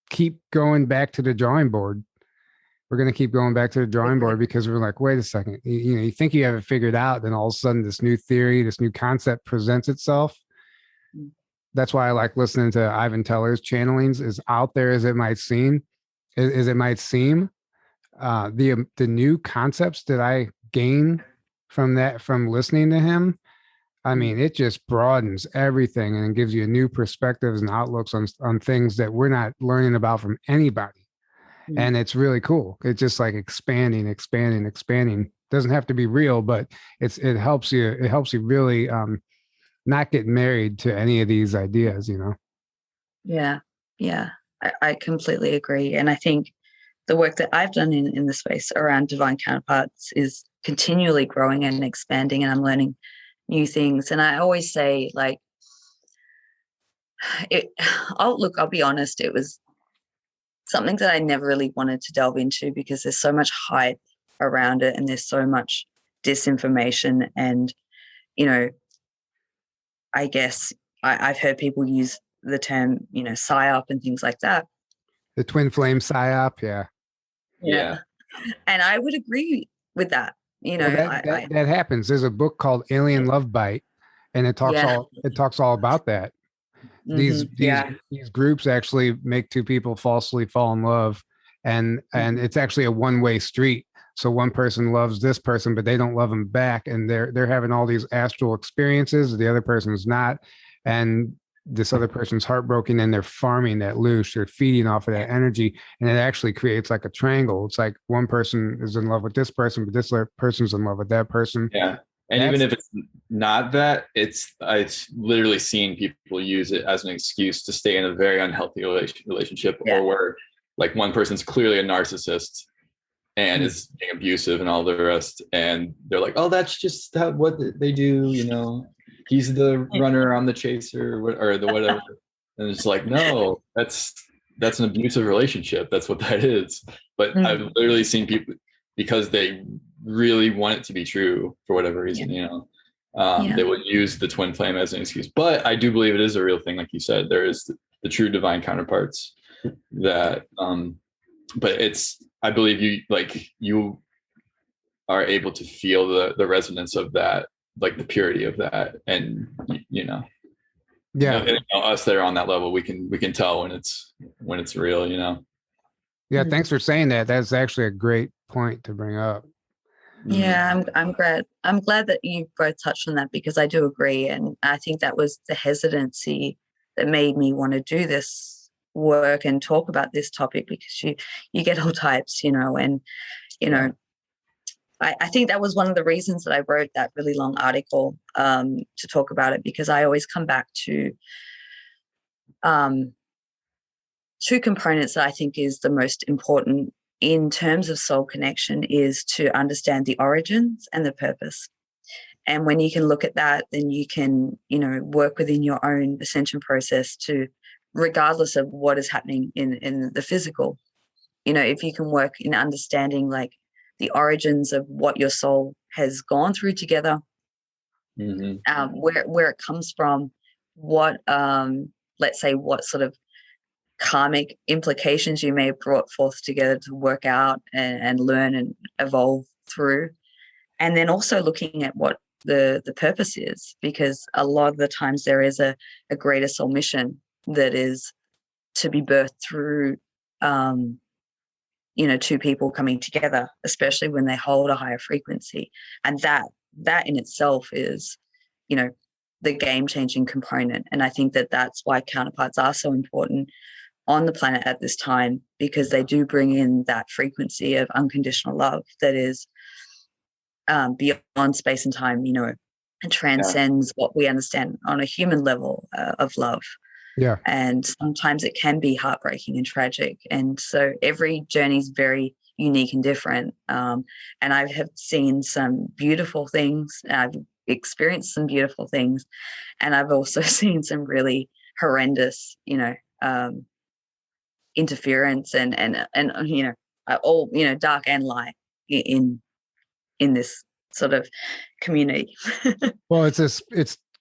keep going back to the drawing board. We're gonna keep going back to the drawing board because we're like, wait a second, you think you have it figured out, then all of a sudden this new theory, this new concept presents itself. That's why I like listening to Ivan Teller's channelings. As out there as it might seem, the new concepts that I gain from listening to him, I mean, it just broadens everything and gives you new perspectives and outlooks on things that we're not learning about from anybody. And it's really cool. It's just like expanding. Doesn't have to be real, but it helps you really not get married to any of these ideas, Yeah. I completely agree. And I think the work that I've done in the space around divine counterparts is continually growing and expanding, and I'm learning new things. And I always say, I'll be honest, it was something that I never really wanted to delve into because there's so much hype around it and there's so much disinformation. And, I guess I've heard people use the term, PSYOP and things like that. The twin flame PSYOP, yeah. And I would agree with that. That happens. There's a book called Alien Love Bite, and it talks all about that. These groups actually make two people falsely fall in love, and it's actually a one-way street. So one person loves this person, but they don't love them back, and they're having all these astral experiences. The other person's not, and this other person's heartbroken, and they're farming that loosh. They're feeding off of that energy, and it actually creates like a triangle. It's like one person is in love with this person, but this person's in love with that person. Yeah. And even if it's not that, I've literally seen people use it as an excuse to stay in a very unhealthy relationship, or where like one person's clearly a narcissist and is being abusive and all the rest. And they're like, oh, that's just what they do. He's the runner, I'm the chaser, or the whatever. And it's like, no, that's an abusive relationship. That's what that is. But I've literally seen people, because they really want it to be true for whatever reason, They would use the twin flame as an excuse. But I do believe it is a real thing. Like you said, there is the true divine counterparts that, but I believe you are able to feel the resonance of that, like the purity of that. And, us that are on that level, we can tell when it's real, Yeah. Thanks for saying that. That's actually a great point to bring up. Yeah, I'm glad that you both touched on that, because I do agree. And I think that was the hesitancy that made me want to do this work and talk about this topic, because you get all types, and, I think that was one of the reasons that I wrote that really long article to talk about it, because I always come back to two components that I think is the most important in terms of soul connection, is to understand the origins and the purpose. And when you can look at that, then you can, work within your own ascension process to, regardless of what is happening in the physical, if you can work in understanding like the origins of what your soul has gone through together, where it comes from, what, let's say, what sort of karmic implications you may have brought forth together to work out and learn and evolve through. And then also looking at what the purpose is, because a lot of the times there is a greater soul mission that is to be birthed through, two people coming together, especially when they hold a higher frequency. And that in itself is, the game-changing component. And I think that that's why counterparts are so important on the planet at this time, because they do bring in that frequency of unconditional love that is beyond space and time, and transcends what we understand on a human level of love. Yeah. And sometimes it can be heartbreaking and tragic. And so every journey is very unique and different. And I have seen some beautiful things. I've experienced some beautiful things. And I've also seen some really horrendous, interference and all, dark and light in this sort of community. Well,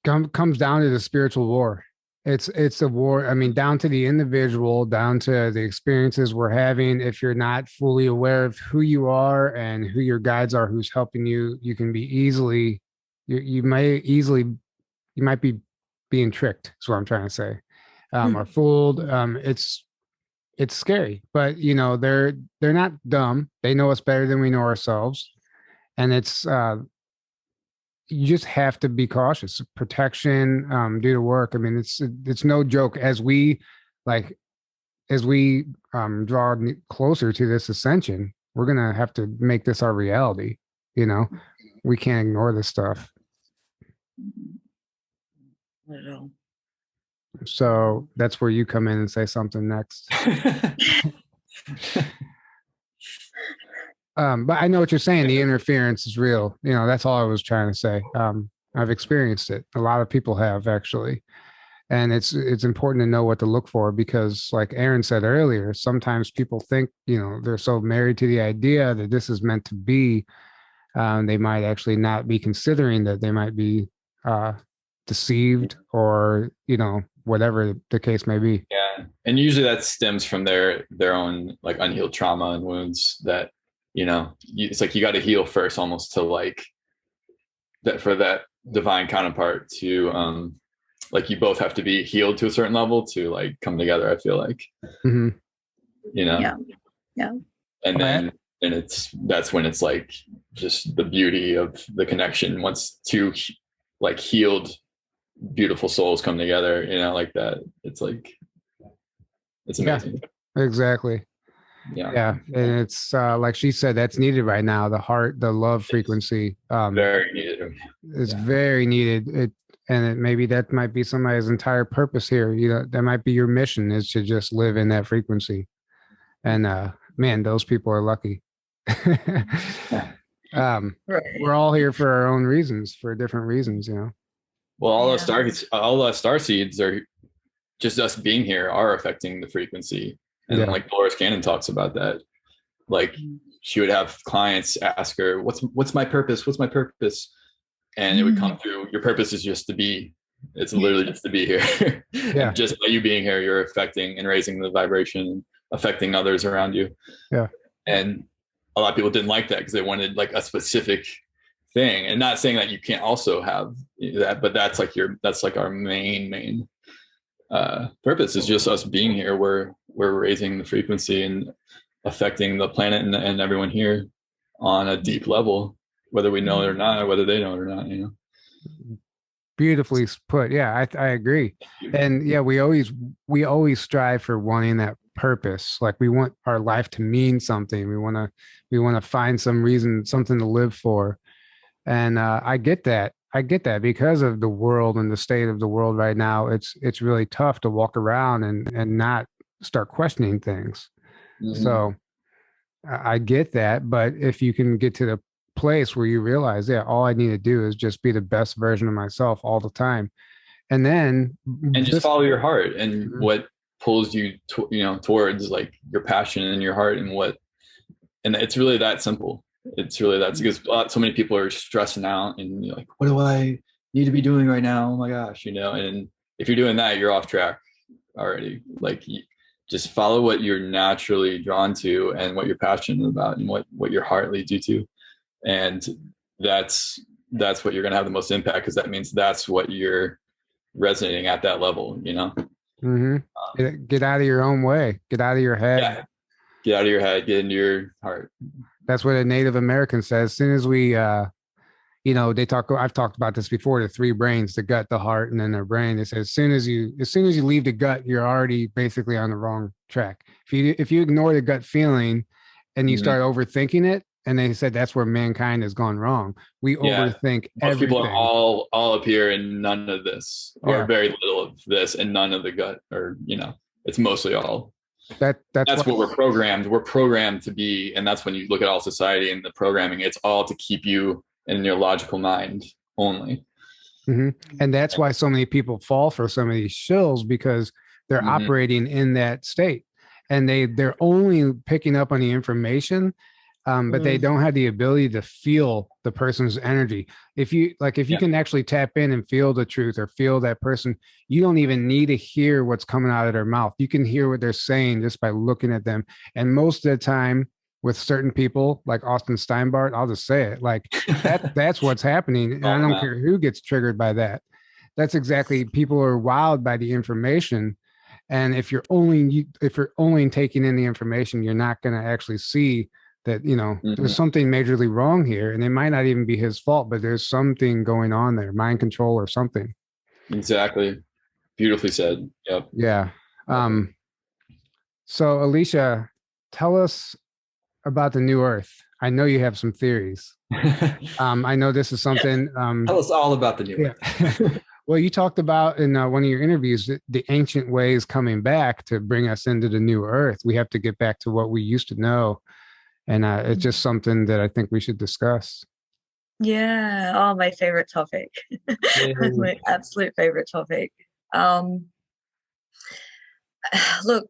comes down to the spiritual war. It's a war. I mean, down to the individual, down to the experiences we're having. If you're not fully aware of who you are and who your guides are, who's helping you, you can be you might be being tricked. Is what I'm trying to say, or fooled. It's scary, but they're not dumb. They know us better than we know ourselves, and it's you just have to be cautious. Protection, do the work. I mean, it's no joke. As we draw closer to this ascension, we're gonna have to make this our reality. We can't ignore this stuff. Not at all. So that's where you come in and say something next. But I know what you're saying. The interference is real. That's all I was trying to say. I've experienced it. A lot of people have, actually. And it's important to know what to look for, because like Aaron said earlier, sometimes people think, they're so married to the idea that this is meant to be. They might actually not be considering that they might be deceived or, whatever the case may be. Yeah. And usually that stems from their own like unhealed trauma and wounds that, it's like you got to heal first, almost to like that, for that divine counterpart to like you both have to be healed to a certain level to like come together, I feel like. Yeah. And then that's when it's like just the beauty of the connection once two like healed beautiful souls come together, like that. It's like it's amazing. Yeah, exactly. Yeah. And it's like she said, that's needed right now. The heart, the love frequency, very needed. It's very needed. Maybe that might be somebody's entire purpose here. That might be your mission, is to just live in that frequency. And man, those people are lucky. Right. We're all here for our own reasons, for different reasons, Well, all those star seeds are just us being here are affecting the frequency. And like Dolores Cannon talks about that. Like she would have clients ask her, what's my purpose? What's my purpose? and it would come through. Your purpose is just to be. It's literally just to be here. Yeah. Just by you being here, you're affecting and raising the vibration, affecting others around you. Yeah. And a lot of people didn't like that because they wanted like a specific thing. And not saying that you can't also have that, but that's like our main purpose is just us being here. We're raising the frequency and affecting the planet and everyone here on a deep level, whether we know it or not, or whether they know it or not, you know. Beautifully put. Yeah, I agree. And yeah, we always strive for wanting that purpose. Like we want our life to mean something. We want to find some reason, something to live for. And I get that because of the world and the state of the world right now. It's really tough to walk around and not start questioning things. Mm-hmm. So I get that. But if you can get to the place where you realize, yeah, all I need to do is just be the best version of myself all the time, and then just follow your heart and what pulls you towards like your passion and your heart and it's really that simple. It's really that, because so many people are stressing out and you're like, what do I need to be doing right now? Oh my gosh, and if you're doing that, you're off track already. Like just follow what you're naturally drawn to and what you're passionate about and what your heart leads you to. And that's what you're going to have the most impact, because that means that's what you're resonating at that level, Mm-hmm. Get out of your own way. Get out of your head. Yeah. Get out of your head. Get into your heart. That's what a Native American says. As soon as we, I've talked about this before, the three brains, the gut, the heart, and then their brain. They say as soon as you leave the gut, you're already basically on the wrong track. If you ignore the gut feeling and you start overthinking it, and they said that's where mankind has gone wrong. We overthink Most everything. people are all up here and none of this, or very little of this and none of the gut, or it's mostly all. That's what we're programmed. We're programmed to be, and that's when you look at all society and the programming. It's all to keep you in your logical mind only. Mm-hmm. And that's why so many people fall for some of these shills, because they're operating in that state, and they're only picking up on the information. But they don't have the ability to feel the person's energy. If you can actually tap in and feel the truth or feel that person, you don't even need to hear what's coming out of their mouth. You can hear what they're saying just by looking at them. And most of the time with certain people like Austin Steinbart, I'll just say it, like that's what's happening. And I don't care who gets triggered by that. That's exactly, people are wowed by the information. And if you're only taking in the information, you're not going to actually see that, there's something majorly wrong here, and it might not even be his fault, but there's something going on there, mind control or something. Exactly. Beautifully said. Yep. Yeah. So Alisha, tell us about the new Earth. I know you have some theories. I know this is something. Tell us all about the new Earth. Well, you talked about in one of your interviews the ancient ways coming back to bring us into the new Earth. We have to get back to what we used to know. And it's just something that I think we should discuss. Yeah. Oh, my favorite topic. My absolute favorite topic. Look,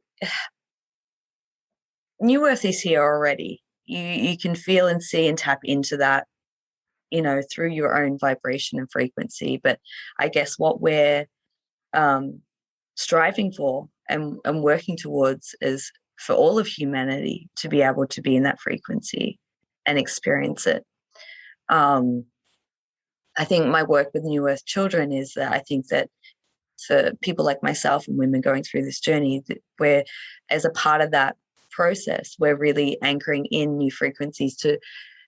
New Earth is here already. You can feel and see and tap into that, through your own vibration and frequency. But I guess what we're striving for and working towards is for all of humanity to be able to be in that frequency and experience it. I think my work with New Earth children is that I think that for people like myself and women going through this journey, where as a part of that process, we're really anchoring in new frequencies to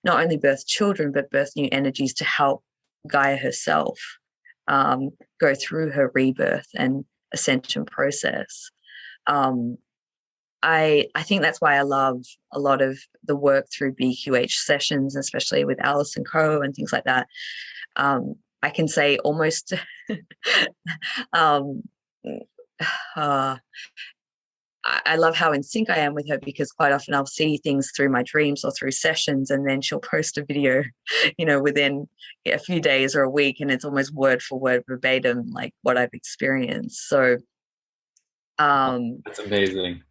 not only birth children, but birth new energies to help Gaia herself go through her rebirth and ascension process. I think that's why I love a lot of the work through BQH sessions, especially with Alice and Co. and things like that. I can say almost I love how in sync I am with her, because quite often I'll see things through my dreams or through sessions, and then she'll post a video, within a few days or a week, and it's almost word for word verbatim like what I've experienced. So that's amazing.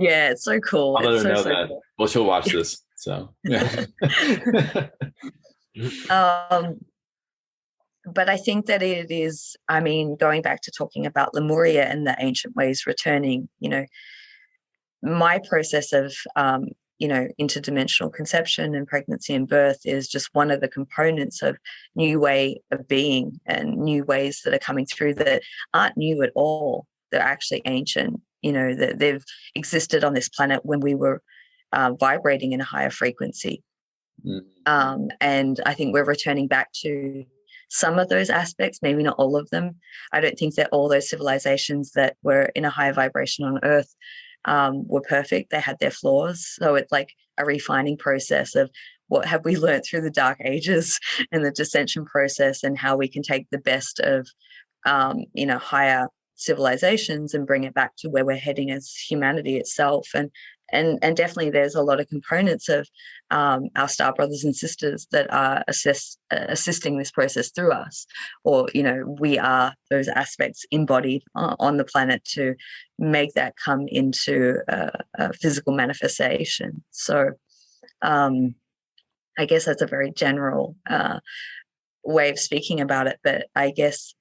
Yeah, it's so cool. I'll let her know that. Cool. Well, she'll watch this, so yeah. but I think that it is, I mean, going back to talking about Lemuria and the ancient ways returning, you know, my process of, you know, interdimensional conception and pregnancy and birth is just one of the components of new way of being and new ways that are coming through that aren't new at all. They're actually ancient, you know, that they've existed on this planet when we were vibrating in a higher frequency. And I think we're returning back to some of those aspects, maybe not all of them. I don't think that all those civilizations that were in a higher vibration on Earth were perfect. They had their flaws. So it's like a refining process of what have we learned through the dark ages and the dissension process, and how we can take the best of, you know, higher civilizations and bring it back to where we're heading as humanity itself. And definitely there's a lot of components of our star brothers and sisters that are assisting this process through us, or, you know, we are those aspects embodied on the planet to make that come into a physical manifestation. So I guess that's a very general way of speaking about it, but I guess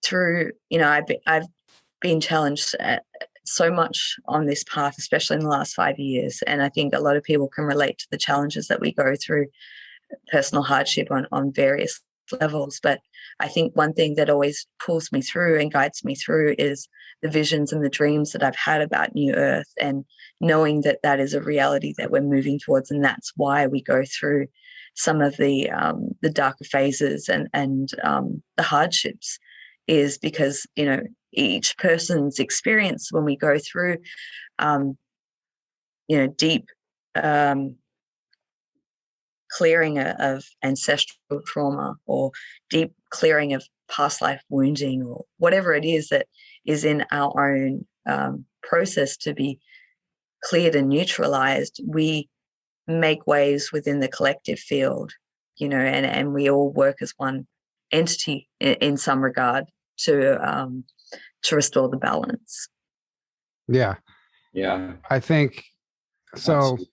through, you know, I've been challenged so much on this path, especially in the last 5 years. And I think a lot of people can relate to the challenges that we go through, personal hardship on various levels. But I think one thing that always pulls me through and guides me through is the visions and the dreams that I've had about New Earth, and knowing that that is a reality that we're moving towards. And that's why we go through some of the darker phases and the hardships, is because, you know, each person's experience when we go through, you know, deep clearing of ancestral trauma, or deep clearing of past life wounding, or whatever it is that is in our own process to be cleared and neutralized, we make waves within the collective field, you know, and we all work as one entity in some regard to restore the balance. Yeah. I think so. Absolutely.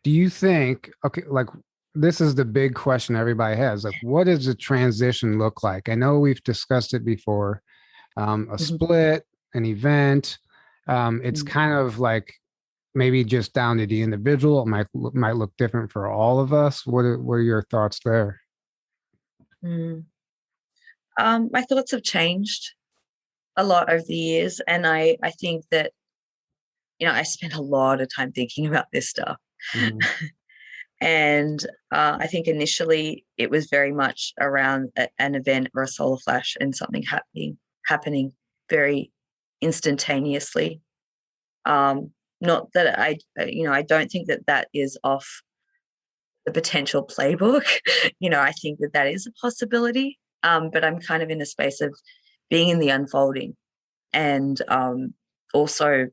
Do you think, okay, like, this is the big question everybody has, like, what does the transition look like? I know we've discussed it before. A split, an event, it's kind of like maybe just down to the individual. It might look different for all of us. What are your thoughts there? My thoughts have changed a lot over the years, and I think that, you know, I spent a lot of time thinking about this stuff. And I think initially it was very much around an event or a solar flash and something happening very instantaneously. Not that I don't think that is off the potential playbook. You know, I think that is a possibility. But I'm kind of in a space of being in the unfolding, and also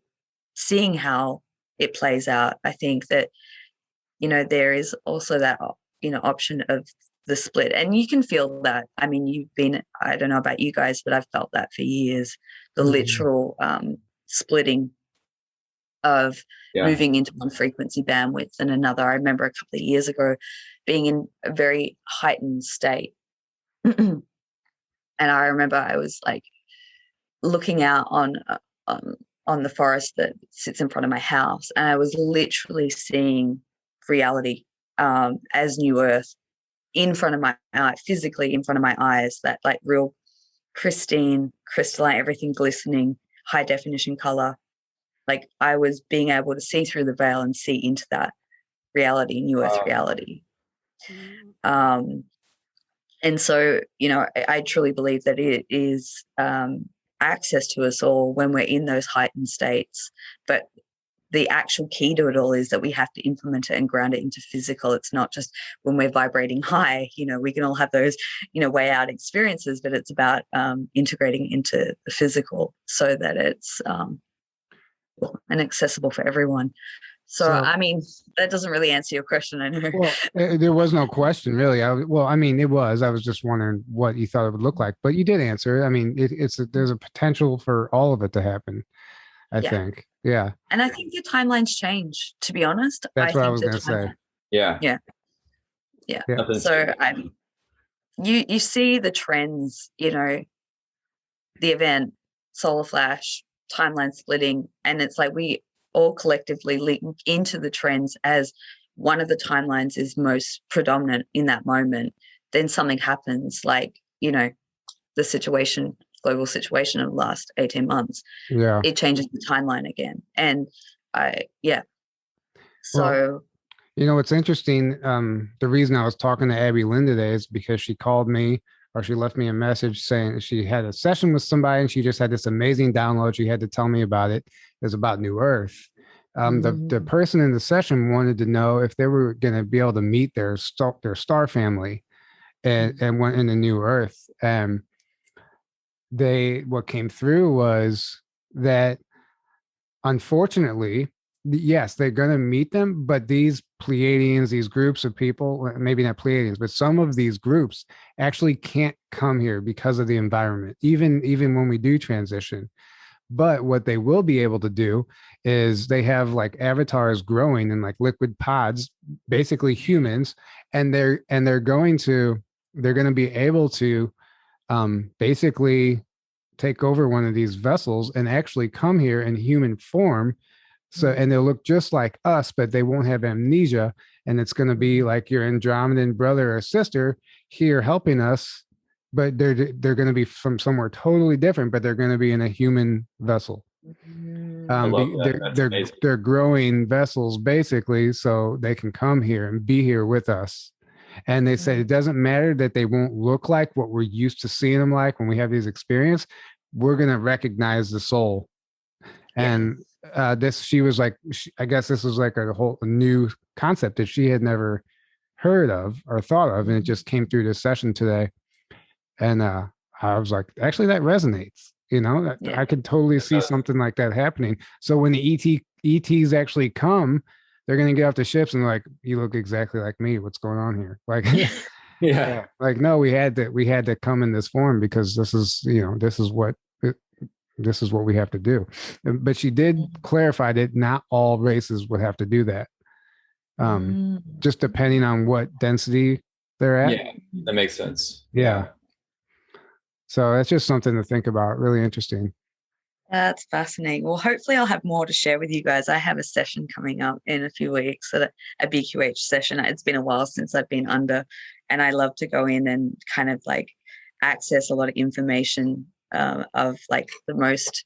seeing how it plays out. I think that, you know, there is also that, you know, option of the split, and you can feel that. I mean, I don't know about you guys, but I've felt that for years, the literal splitting of moving into one frequency bandwidth and another. I remember a couple of years ago being in a very heightened state. And I remember I was like looking out on the forest that sits in front of my house, and I was literally seeing reality as New Earth in front of my eye, physically in front of my eyes, that like real pristine, crystalline, everything glistening, high definition color. Like I was being able to see through the veil and see into that reality, New Earth reality. And so, you know, I truly believe that it is access to us all when we're in those heightened states. But the actual key to it all is that we have to implement it and ground it into physical. It's not just when we're vibrating high, you know, we can all have those, you know, way out experiences, but it's about integrating into the physical so that it's and accessible for everyone. So, I mean, that doesn't really answer your question, I know. Well, there was no question, really. I mean, it was. I was just wondering what you thought it would look like, but you did answer it. I mean, there's a potential for all of it to happen, I think. Yeah. And I think your timelines change, to be honest. That's what I was going to say. Yeah. So you see the trends, you know, the event, solar flash, timeline splitting, and it's like we all collectively link into the trends as one of the timelines is most predominant in that moment. Then something happens, like, you know, the situation, global situation of the last 18 months. Yeah. It changes the timeline again. And so well, you know, it's interesting. The reason I was talking to Abby Lynn today is because she called me, or she left me a message saying she had a session with somebody and she just had this amazing download. She had to tell me about it. It was about New Earth. The person in the session wanted to know if they were going to be able to meet their star family and went in the New Earth. And what came through was that, unfortunately, yes, they're going to meet them, but these Pleiadians, these groups of people, maybe not Pleiadians, but some of these groups actually can't come here because of the environment, even when we do transition. But what they will be able to do is they have like avatars growing in like liquid pods, basically humans, and they're going to be able to basically take over one of these vessels and actually come here in human form. So, and they'll look just like us, but they won't have amnesia. And it's going to be like your Andromedan brother or sister here helping us, but they're going to be from somewhere totally different, but they're going to be in a human vessel. They're growing vessels basically, so they can come here and be here with us. And they say it doesn't matter that they won't look like what we're used to seeing them like when we have these experiences. We're going to recognize the soul. And she was like, I guess this was like a new concept that she had never heard of or thought of. And it just came through this session today. And I was like, actually, that resonates. You know, I could totally see something like that happening. So when the ETs actually come, they're going to get off the ships and like, you look exactly like me. What's going on here? Like, like, no, we had to come in this form because this is what we have to do. But she did clarify that not all races would have to do that. Just depending on what density they're at. Yeah, that makes sense. Yeah. So that's just something to think about. Really interesting. That's fascinating. Well, hopefully I'll have more to share with you guys. I have a session coming up in a few weeks, a BQH session. It's been a while since I've been under, and I love to go in and kind of like access a lot of information of like the most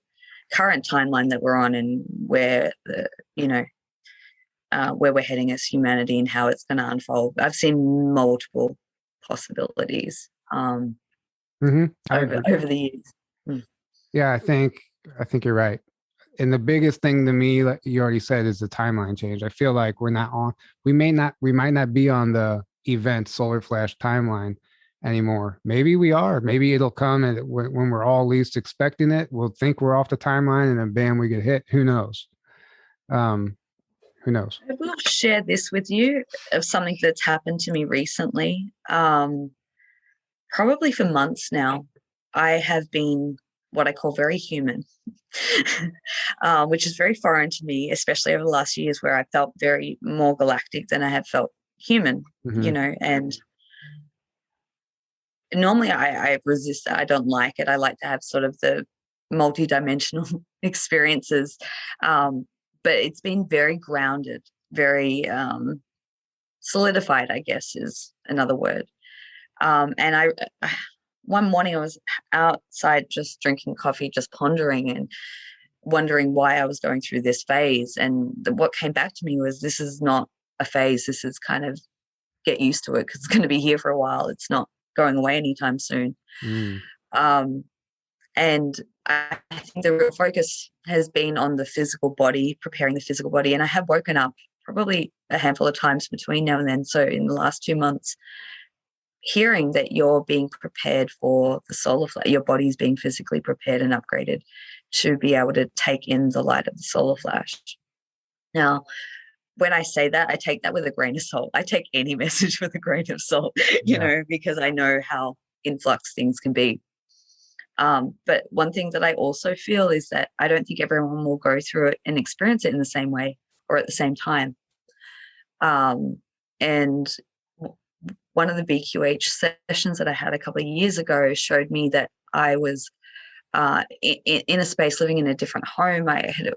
current timeline that we're on and where where we're heading as humanity and how it's going to unfold. I've seen multiple possibilities over the years. Yeah, I think you're right. And the biggest thing to me, like you already said, is the timeline change. I feel like we might not be on the event solar flash timeline anymore. Maybe we are. Maybe it'll come and when we're all least expecting it, we'll think we're off the timeline and then bam, we get hit. Who knows? Who knows? I will share this with you of something that's happened to me recently. Probably for months now, I have been what I call very human, which is very foreign to me, especially over the last years where I felt very more galactic than I have felt human, you know, and normally I resist that. I don't like it. I like to have sort of the multidimensional experiences, but it's been very grounded, very solidified, I guess is another word. And one morning I was outside just drinking coffee, just pondering and wondering why I was going through this phase. And what came back to me was, this is not a phase. This is kind of get used to it because it's going to be here for a while. It's not going away anytime soon. And I think the real focus has been on the physical body, preparing the physical body. And I have woken up probably a handful of times between now and then. So in the last 2 months, hearing that you're being prepared for the solar flash, your body's being physically prepared and upgraded to be able to take in the light of the solar flash. Now, when I say that, I take that with a grain of salt. I take any message with a grain of salt, you know, because I know how in flux things can be. But one thing that I also feel is that I don't think everyone will go through it and experience it in the same way or at the same time. And one of the BQH sessions that I had a couple of years ago showed me that I was in a space living in a different home.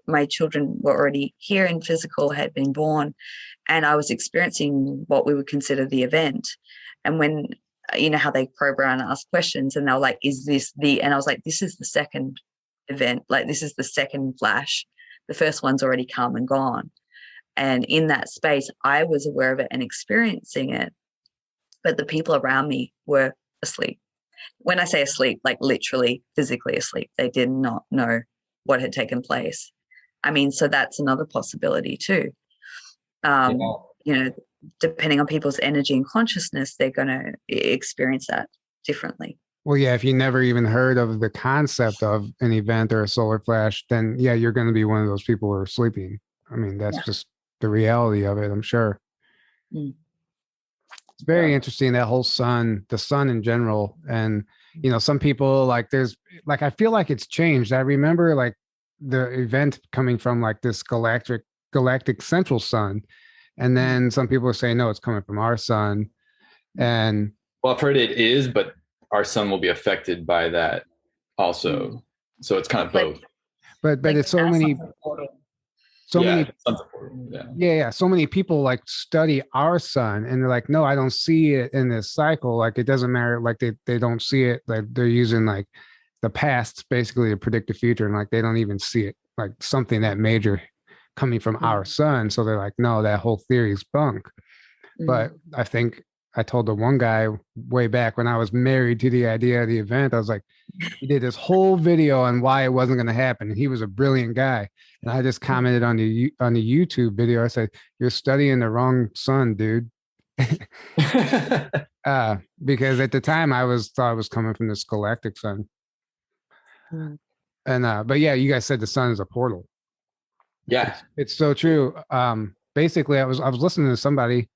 My children were already here in physical, had been born, and I was experiencing what we would consider the event. And when, you know, how they probe around and ask questions, and they were like, is this and I was like, this is the second event. Like, this is the second flash. The first one's already come and gone. And in that space, I was aware of it and experiencing it, but the people around me were asleep. When I say asleep, like literally physically asleep, they did not know what had taken place. I mean, so that's another possibility too. You know, depending on people's energy and consciousness, they're going to experience that differently. Well, yeah, if you never even heard of the concept of an event or a solar flash, then yeah, you're going to be one of those people who are sleeping. I mean, that's just the reality of it, I'm sure. Mm. It's very interesting, that whole the sun in general. And, you know, some people like I feel like it's changed. I remember like the event coming from like this galactic central sun. And then some people are saying, no, it's coming from our sun. And well, I've heard it is, but our sun will be affected by that also. So it's kind of both. But like it's so many. So many people like study our sun and they're like, no, I don't see it in this cycle. Like, it doesn't matter. Like they don't see it. Like, they're using like the past basically to predict the future. And like, they don't even see it, like something that major coming from our sun. So they're like, no, that whole theory is bunk. But I think I told the one guy way back when I was married to the idea of the event, I was like, he did this whole video on why it wasn't going to happen. And he was a brilliant guy. And I just commented on the YouTube video. I said, you're studying the wrong sun, dude. Because at the time I thought it was coming from this galactic sun. And, but yeah, you guys said the sun is a portal. Yeah. It's so true. Basically I was listening to somebody,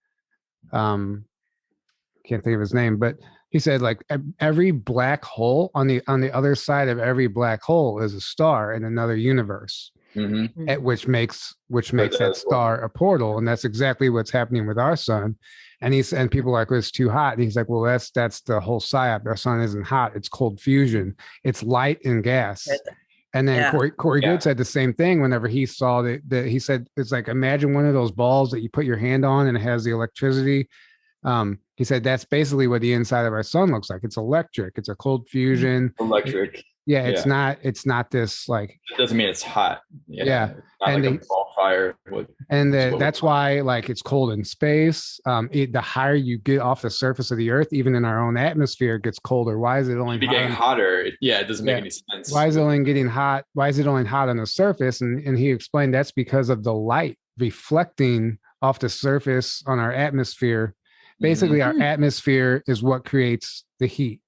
can't think of his name, but he said like every black hole on the other side of every black hole is a star in another universe, which makes that star a portal. And that's exactly what's happening with our sun. And people are like, well, it's too hot. And he's like, well, that's the whole psyop. Our sun isn't hot. It's cold fusion. It's light and gas. And then Corey Good said the same thing whenever he saw that he said, it's like, imagine one of those balls that you put your hand on and it has the electricity. He said that's basically what the inside of our sun looks like. It's electric. It's a cold fusion. Electric. It's not this like. It doesn't mean it's hot. Yeah. Not like a ball fire. That's why like it's cold in space. The higher you get off the surface of the Earth, even in our own atmosphere, it gets colder. Why is it only getting hotter? It doesn't make any sense. Why is it only getting hot? Why is it only hot on the surface? And he explained that's because of the light reflecting off the surface on our atmosphere. Basically, our atmosphere is what creates the heat.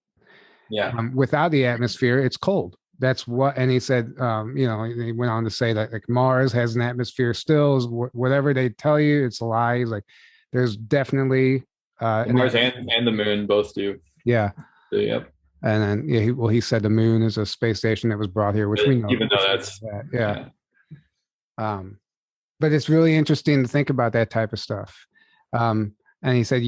Without the atmosphere, it's cold. That's what, and he said, he went on to say that like Mars has an atmosphere still. Whatever they tell you, it's a lie. Like, there's definitely Mars and the moon both do. Yeah. So, yep. And then he said the moon is a space station that was brought here, which we know. Even though that's but it's really interesting to think about that type of stuff. And he said,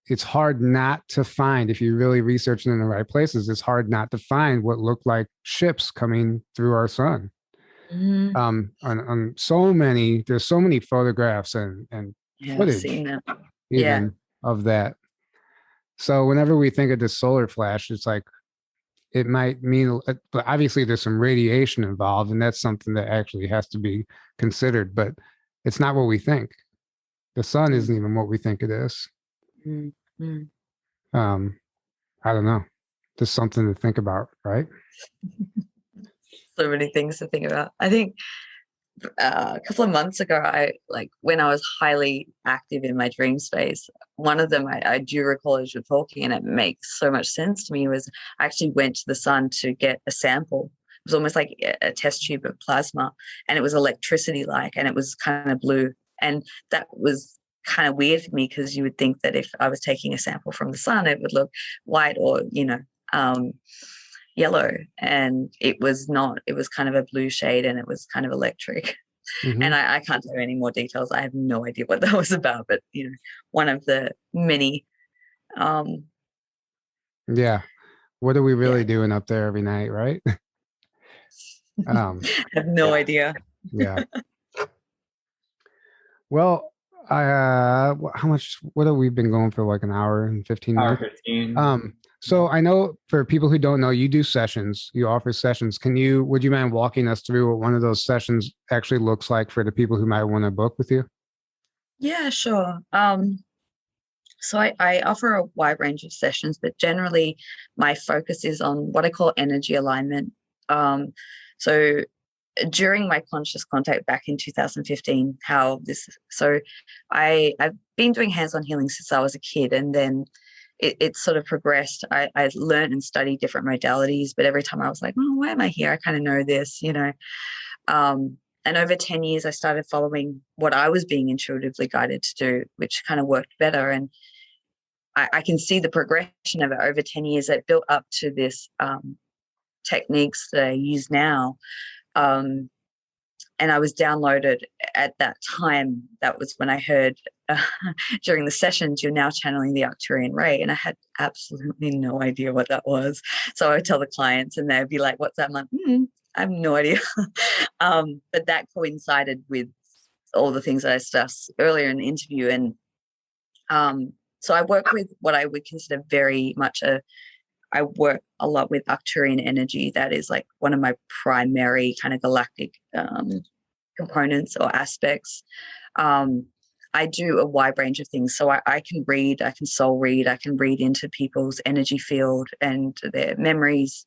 it's hard not to find, if you're really researching in the right places, it's hard not to find what look like ships coming through our sun. On there's so many photographs and footage of that. So whenever we think of this solar flash, it's like, it might mean, but obviously there's some radiation involved, and that's something that actually has to be considered, but it's not what we think. The sun isn't even what we think it is. I don't know. Just something to think about, right? So many things to think about. I think a couple of months ago, when I was highly active in my dream space, one of them I do recall as you're talking, and it makes so much sense to me, was I actually went to the sun to get a sample. It was almost like a test tube of plasma, and it was electricity-like, and it was kind of blue. And that was kind of weird for me, because you would think that if I was taking a sample from the sun, it would look white or, yellow. And it was not. It was kind of a blue shade, and it was kind of electric. And I can't tell you any more details. I have no idea what that was about. But, one of the many Yeah. What are we really doing up there every night, right? I have no idea. Yeah. Well, what have we been going for, like an hour and 15 minutes? Hour 15. So I know for people who don't know, you do sessions, you offer sessions. Would you mind walking us through what one of those sessions actually looks like for the people who might want to book with you? Yeah, sure. So I offer a wide range of sessions, but generally my focus is on what I call energy alignment. So during my conscious contact back in 2015, I've been doing hands-on healing since I was a kid, and then it sort of progressed. I learned and studied different modalities, but every time I was like, oh, why am I here? I kind of know this, you know. And over 10 years, I started following what I was being intuitively guided to do, which kind of worked better. And I can see the progression of it over 10 years. It built up to this techniques that I use now. And I was downloaded at that time. That was when I heard during the sessions, you're now channeling the Arcturian ray. And I had absolutely no idea what that was. So I would tell the clients and they'd be like, what's that? I'm like, I have no idea. But that coincided with all the things that I discussed earlier in the interview. And so I work with what I would consider very much I work a lot with Arcturian energy. That is like one of my primary kind of galactic components or aspects. I do a wide range of things. So I can read, I can soul read, I can read into people's energy field and their memories.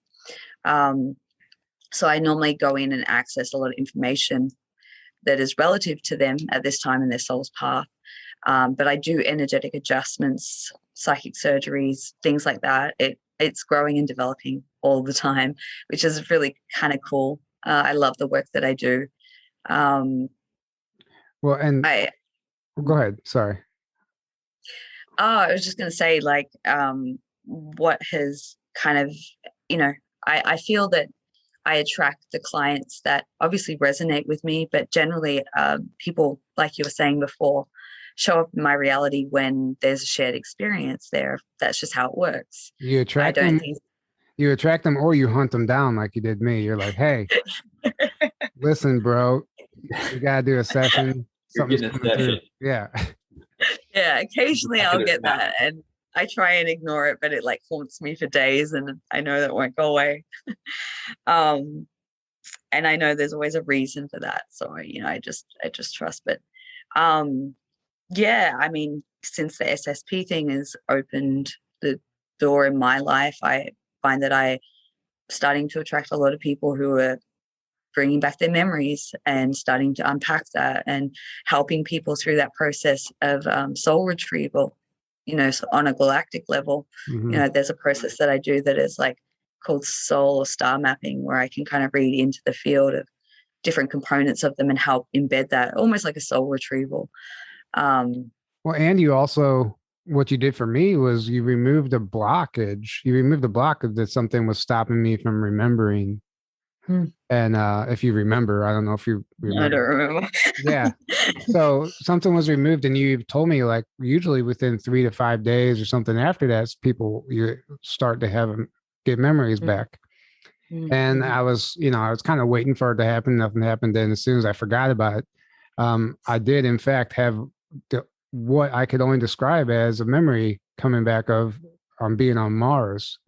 So I normally go in and access a lot of information that is relative to them at this time in their soul's path. But I do energetic adjustments, psychic surgeries, things like that. It's growing and developing all the time, which is really kind of cool. I love the work that I do. Go ahead. Sorry. I was just going to say, like, what has kind of, you know, I feel that I attract the clients that obviously resonate with me, but generally people, like you were saying before, show up in my reality when there's a shared experience there. That's just how it works. You attract them. You attract them, or you hunt them down like you did me. You're like, hey, listen, bro, you gotta do a session. Something's coming through. Yeah. Yeah. Occasionally I'll get that, and I try and ignore it, but it like haunts me for days, and I know that won't go away. And I know there's always a reason for that. So I just trust. But yeah, I mean, since the SSP thing has opened the door in my life, I find that I'm starting to attract a lot of people who are bringing back their memories and starting to unpack that and helping people through that process of soul retrieval, so on a galactic level. Mm-hmm. There's a process that I do that is like called soul or star mapping, where I can kind of read into the field of different components of them and help embed that almost like a soul retrieval. Well, and you also, what you did for me was you removed a blockage. You removed the blockage that something was stopping me from remembering. And if you remember, I don't know if you remember. I don't remember. Yeah. So something was removed, and you told me like usually within 3 to 5 days or something after that, you start to get memories back. And I was kind of waiting for it to happen. Nothing happened. Then as soon as I forgot about it, I did in fact have what I could only describe as a memory coming back of being on Mars.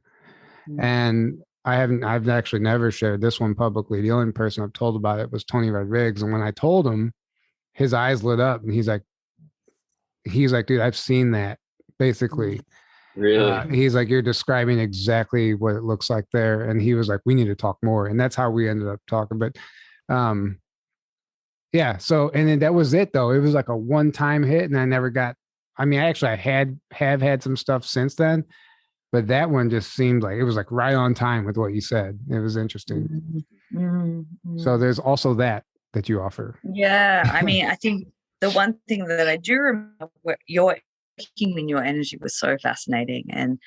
And I've actually never shared this one publicly. The only person I've told about it was Tony Rodriguez. And when I told him, his eyes lit up, and he's like, dude, I've seen that basically. Really? He's like, you're describing exactly what it looks like there. And he was like, we need to talk more. And that's how we ended up talking. But yeah. So, and then that was it though. It was like a one-time hit, and I never got, I have had some stuff since then, but that one just seemed like it was like right on time with what you said. It was interesting. So there's also that you offer. Yeah. I mean, I think the one thing that I do remember, your working in your energy was so fascinating. And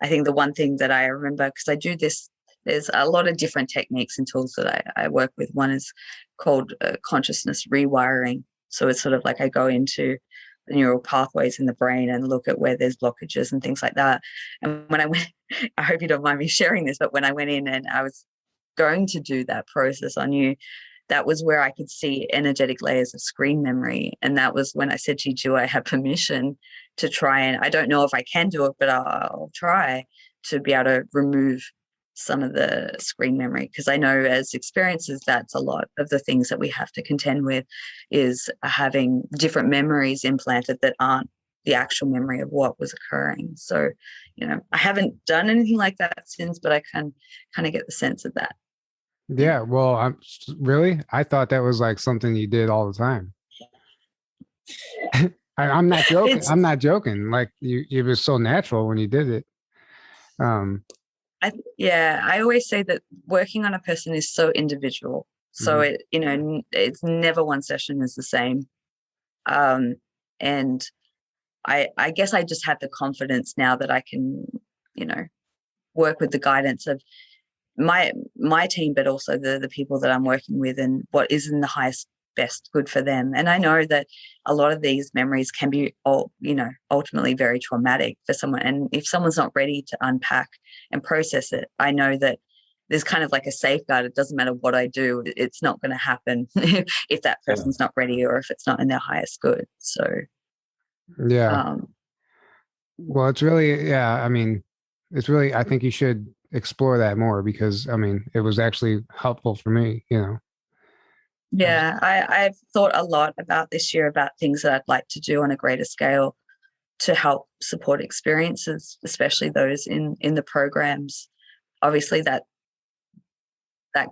I think the one thing that I remember, because I do this, there's a lot of different techniques and tools that I work with. One is called consciousness rewiring. So it's sort of like I go into the neural pathways in the brain and look at where there's blockages and things like that. And when I went, I hope you don't mind me sharing this, but when I went in and I was going to do that process on you, that was where I could see energetic layers of screen memory. And that was when I said to you, do I have permission to try? And I don't know if I can do it, but I'll try to be able to remove some of the screen memory, because I know as experiences, that's a lot of the things that we have to contend with, is having different memories implanted that aren't the actual memory of what was occurring. So, I haven't done anything like that since, but I can kind of get the sense of that. Yeah. Well, I thought that was like something you did all the time. I'm not joking. I'm not joking. Like it was so natural when you did it. I always say that working on a person is so individual. So it's never one session is the same. And I guess I just have the confidence now that I can, work with the guidance of my team, but also the people that I'm working with, and what is in the highest best good for them. And I know that a lot of these memories can be ultimately very traumatic for someone. And if someone's not ready to unpack and process it, I know that there's kind of like a safeguard. It doesn't matter what I do, it's not going to happen if that person's not ready or if it's not in their highest good. So well, it's really, I think you should explore that more, because it was actually helpful for me, Yeah, I've thought a lot about this year about things that I'd like to do on a greater scale to help support experiences, especially those in the programs. Obviously, that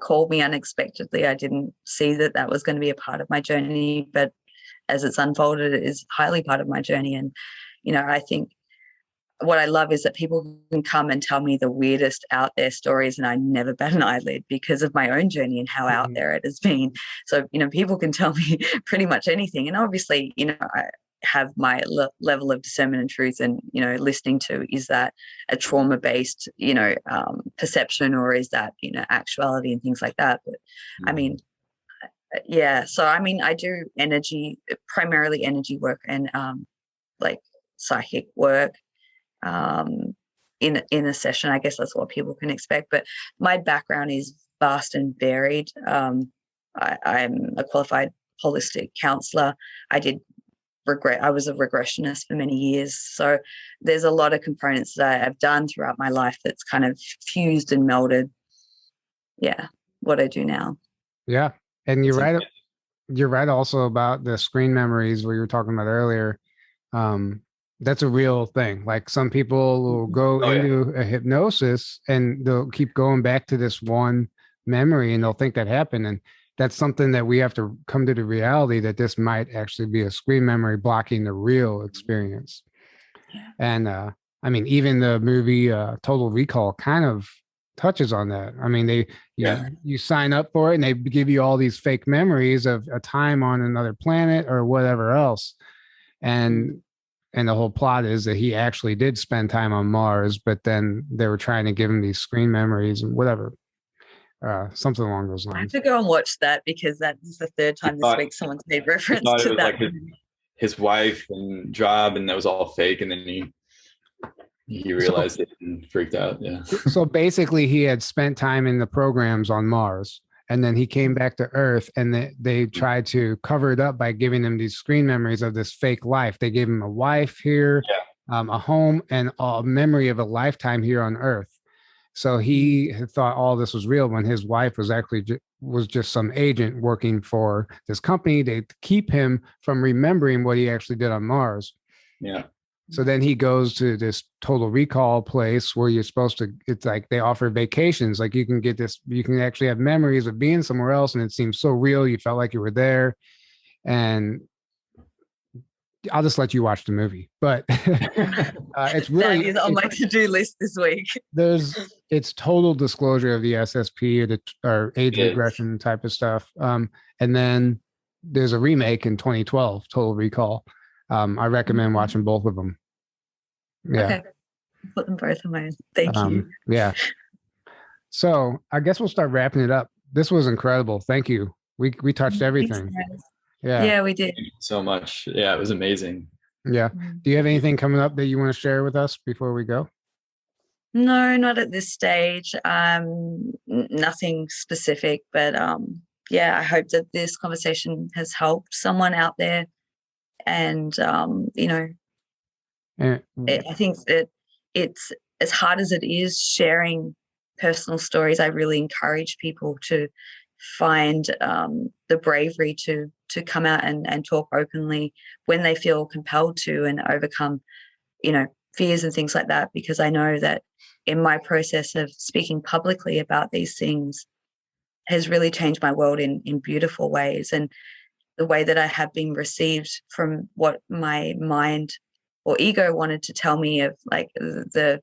called me unexpectedly. I didn't see that was going to be a part of my journey, but as it's unfolded, it is highly part of my journey. And, I think what I love is that people can come and tell me the weirdest out there stories, and I never bat an eyelid because of my own journey and how out there it has been. So, people can tell me pretty much anything. And obviously, I have my level of discernment and truth, and, listening to, is that a trauma-based, perception, or is that, actuality and things like that. But so, I do primarily energy work and like psychic work. In a session, I guess that's what people can expect. But my background is vast and varied. I'm a qualified holistic counselor. I was a regressionist for many years. So there's a lot of components that I've done throughout my life that's kind of fused and melded. Yeah, what I do now. Yeah. And you're right. You're right also about the screen memories where you were talking about earlier. That's a real thing. Like some people will go into a hypnosis and they'll keep going back to this one memory and they'll think that happened. And that's something that we have to come to the reality that this might actually be a screen memory blocking the real experience. Yeah. And even the movie Total Recall kind of touches on that. You sign up for it and they give you all these fake memories of a time on another planet or whatever else. And the whole plot is that he actually did spend time on Mars, but then they were trying to give him these screen memories and whatever, something along those lines. I have to go and watch that because that's the third time this week someone's made reference to that. Like his wife and job, and that was all fake, and then he realized it and freaked out. Yeah. So basically, he had spent time in the programs on Mars. And then he came back to Earth, and they tried to cover it up by giving him these screen memories of this fake life. They gave him a wife here, a home, and a memory of a lifetime here on Earth. So he had thought all this was real when his wife was actually just some agent working for this company to keep him from remembering what he actually did on Mars. Yeah. So then he goes to this Total Recall place where you're supposed to, it's like they offer vacations. Like you can actually have memories of being somewhere else. And it seems so real. You felt like you were there. And I'll just let you watch the movie, but it's really, that is on my to-do list this week. It's total disclosure of the SSP or age regression type of stuff. And then there's a remake in 2012, Total Recall. I recommend watching both of them. Yeah. Okay. Put them both on my thank you. Yeah. So I guess we'll start wrapping it up. This was incredible. Thank you. We touched everything. Yeah, we did. Thank you so much. Yeah, it was amazing. Yeah. Do you have anything coming up that you want to share with us before we go? No, not at this stage. Nothing specific, but yeah, I hope that this conversation has helped someone out there. And you know, I think that it's, as hard as it is sharing personal stories, I really encourage people to find the bravery to come out and talk openly when they feel compelled to, and overcome, you know, fears and things like that. Because I know that in my process of speaking publicly about these things has really changed my world in beautiful ways. And the way that I have been received from what my mind or ego wanted to tell me of, like, the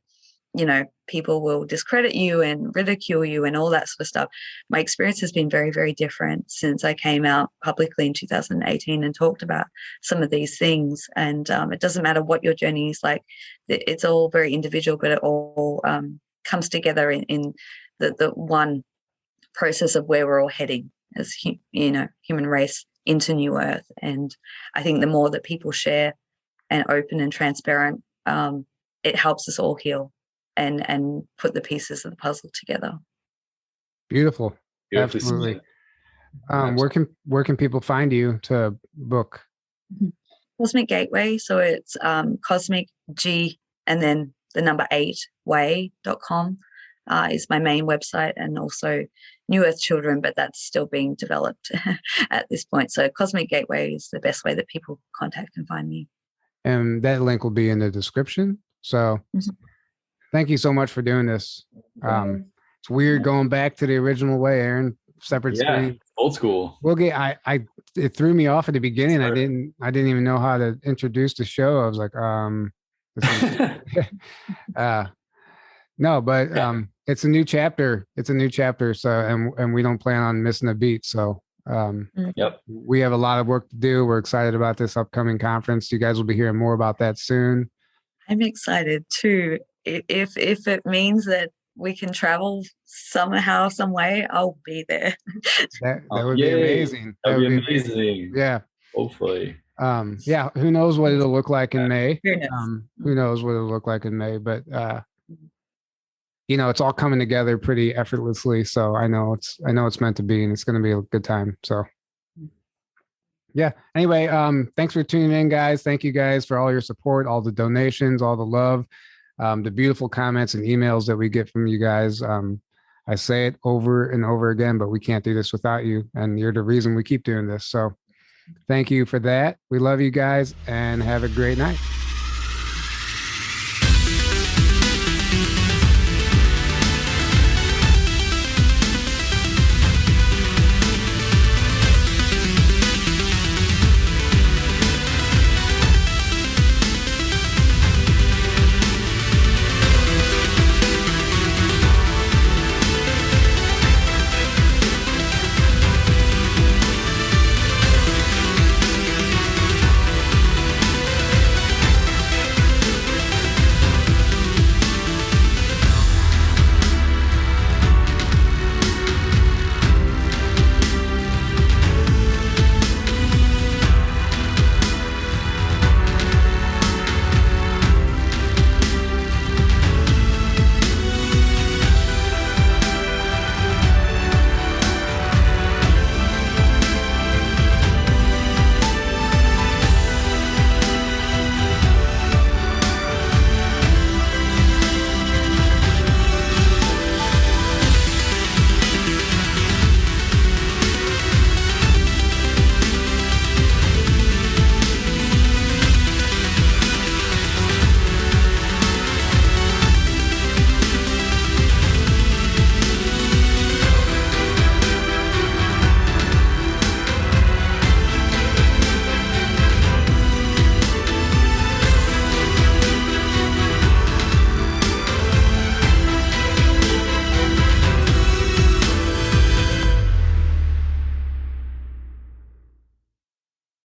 you know, people will discredit you and ridicule you and all that sort of stuff. My experience has been very, very different since I came out publicly in 2018 and talked about some of these things. And it doesn't matter what your journey is like. It's all very individual, but it all comes together in the one process of where we're all heading as, you know, human race into New Earth. And I think the more that people share and open and transparent, it helps us all heal and put the pieces of the puzzle together. Beautiful. Absolutely. Where can people find you to book? Cosmic Gateway. So it's Cosmic G and then the number 8 way.com is my main website, and also New Earth Children, but that's still being developed at this point. So Cosmic Gateway is the best way that people contact and find me. And that link will be in the description. So thank you so much for doing this. It's weird going back to the original way, Aaron. Separate screen. Old school. Well, it threw me off at the beginning. I didn't even know how to introduce the show. I was like, no, but it's a new chapter. It's a new chapter. So, and we don't plan on missing a beat. So, we have a lot of work to do. We're excited about this upcoming conference. You guys will be hearing more about that soon. I'm excited too. If it means that we can travel somehow, some way, I'll be there. That would be amazing. That would be amazing. Yeah. Hopefully. Who knows what it'll look like in May? Who knows what it'll look like in May? But you know, it's all coming together pretty effortlessly. So I know it's meant to be, and it's going to be a good time. So yeah. Anyway, thanks for tuning in, guys. Thank you guys for all your support, all the donations, all the love, the beautiful comments and emails that we get from you guys. I say it over and over again, but we can't do this without you. And you're the reason we keep doing this. So thank you for that. We love you guys, and have a great night.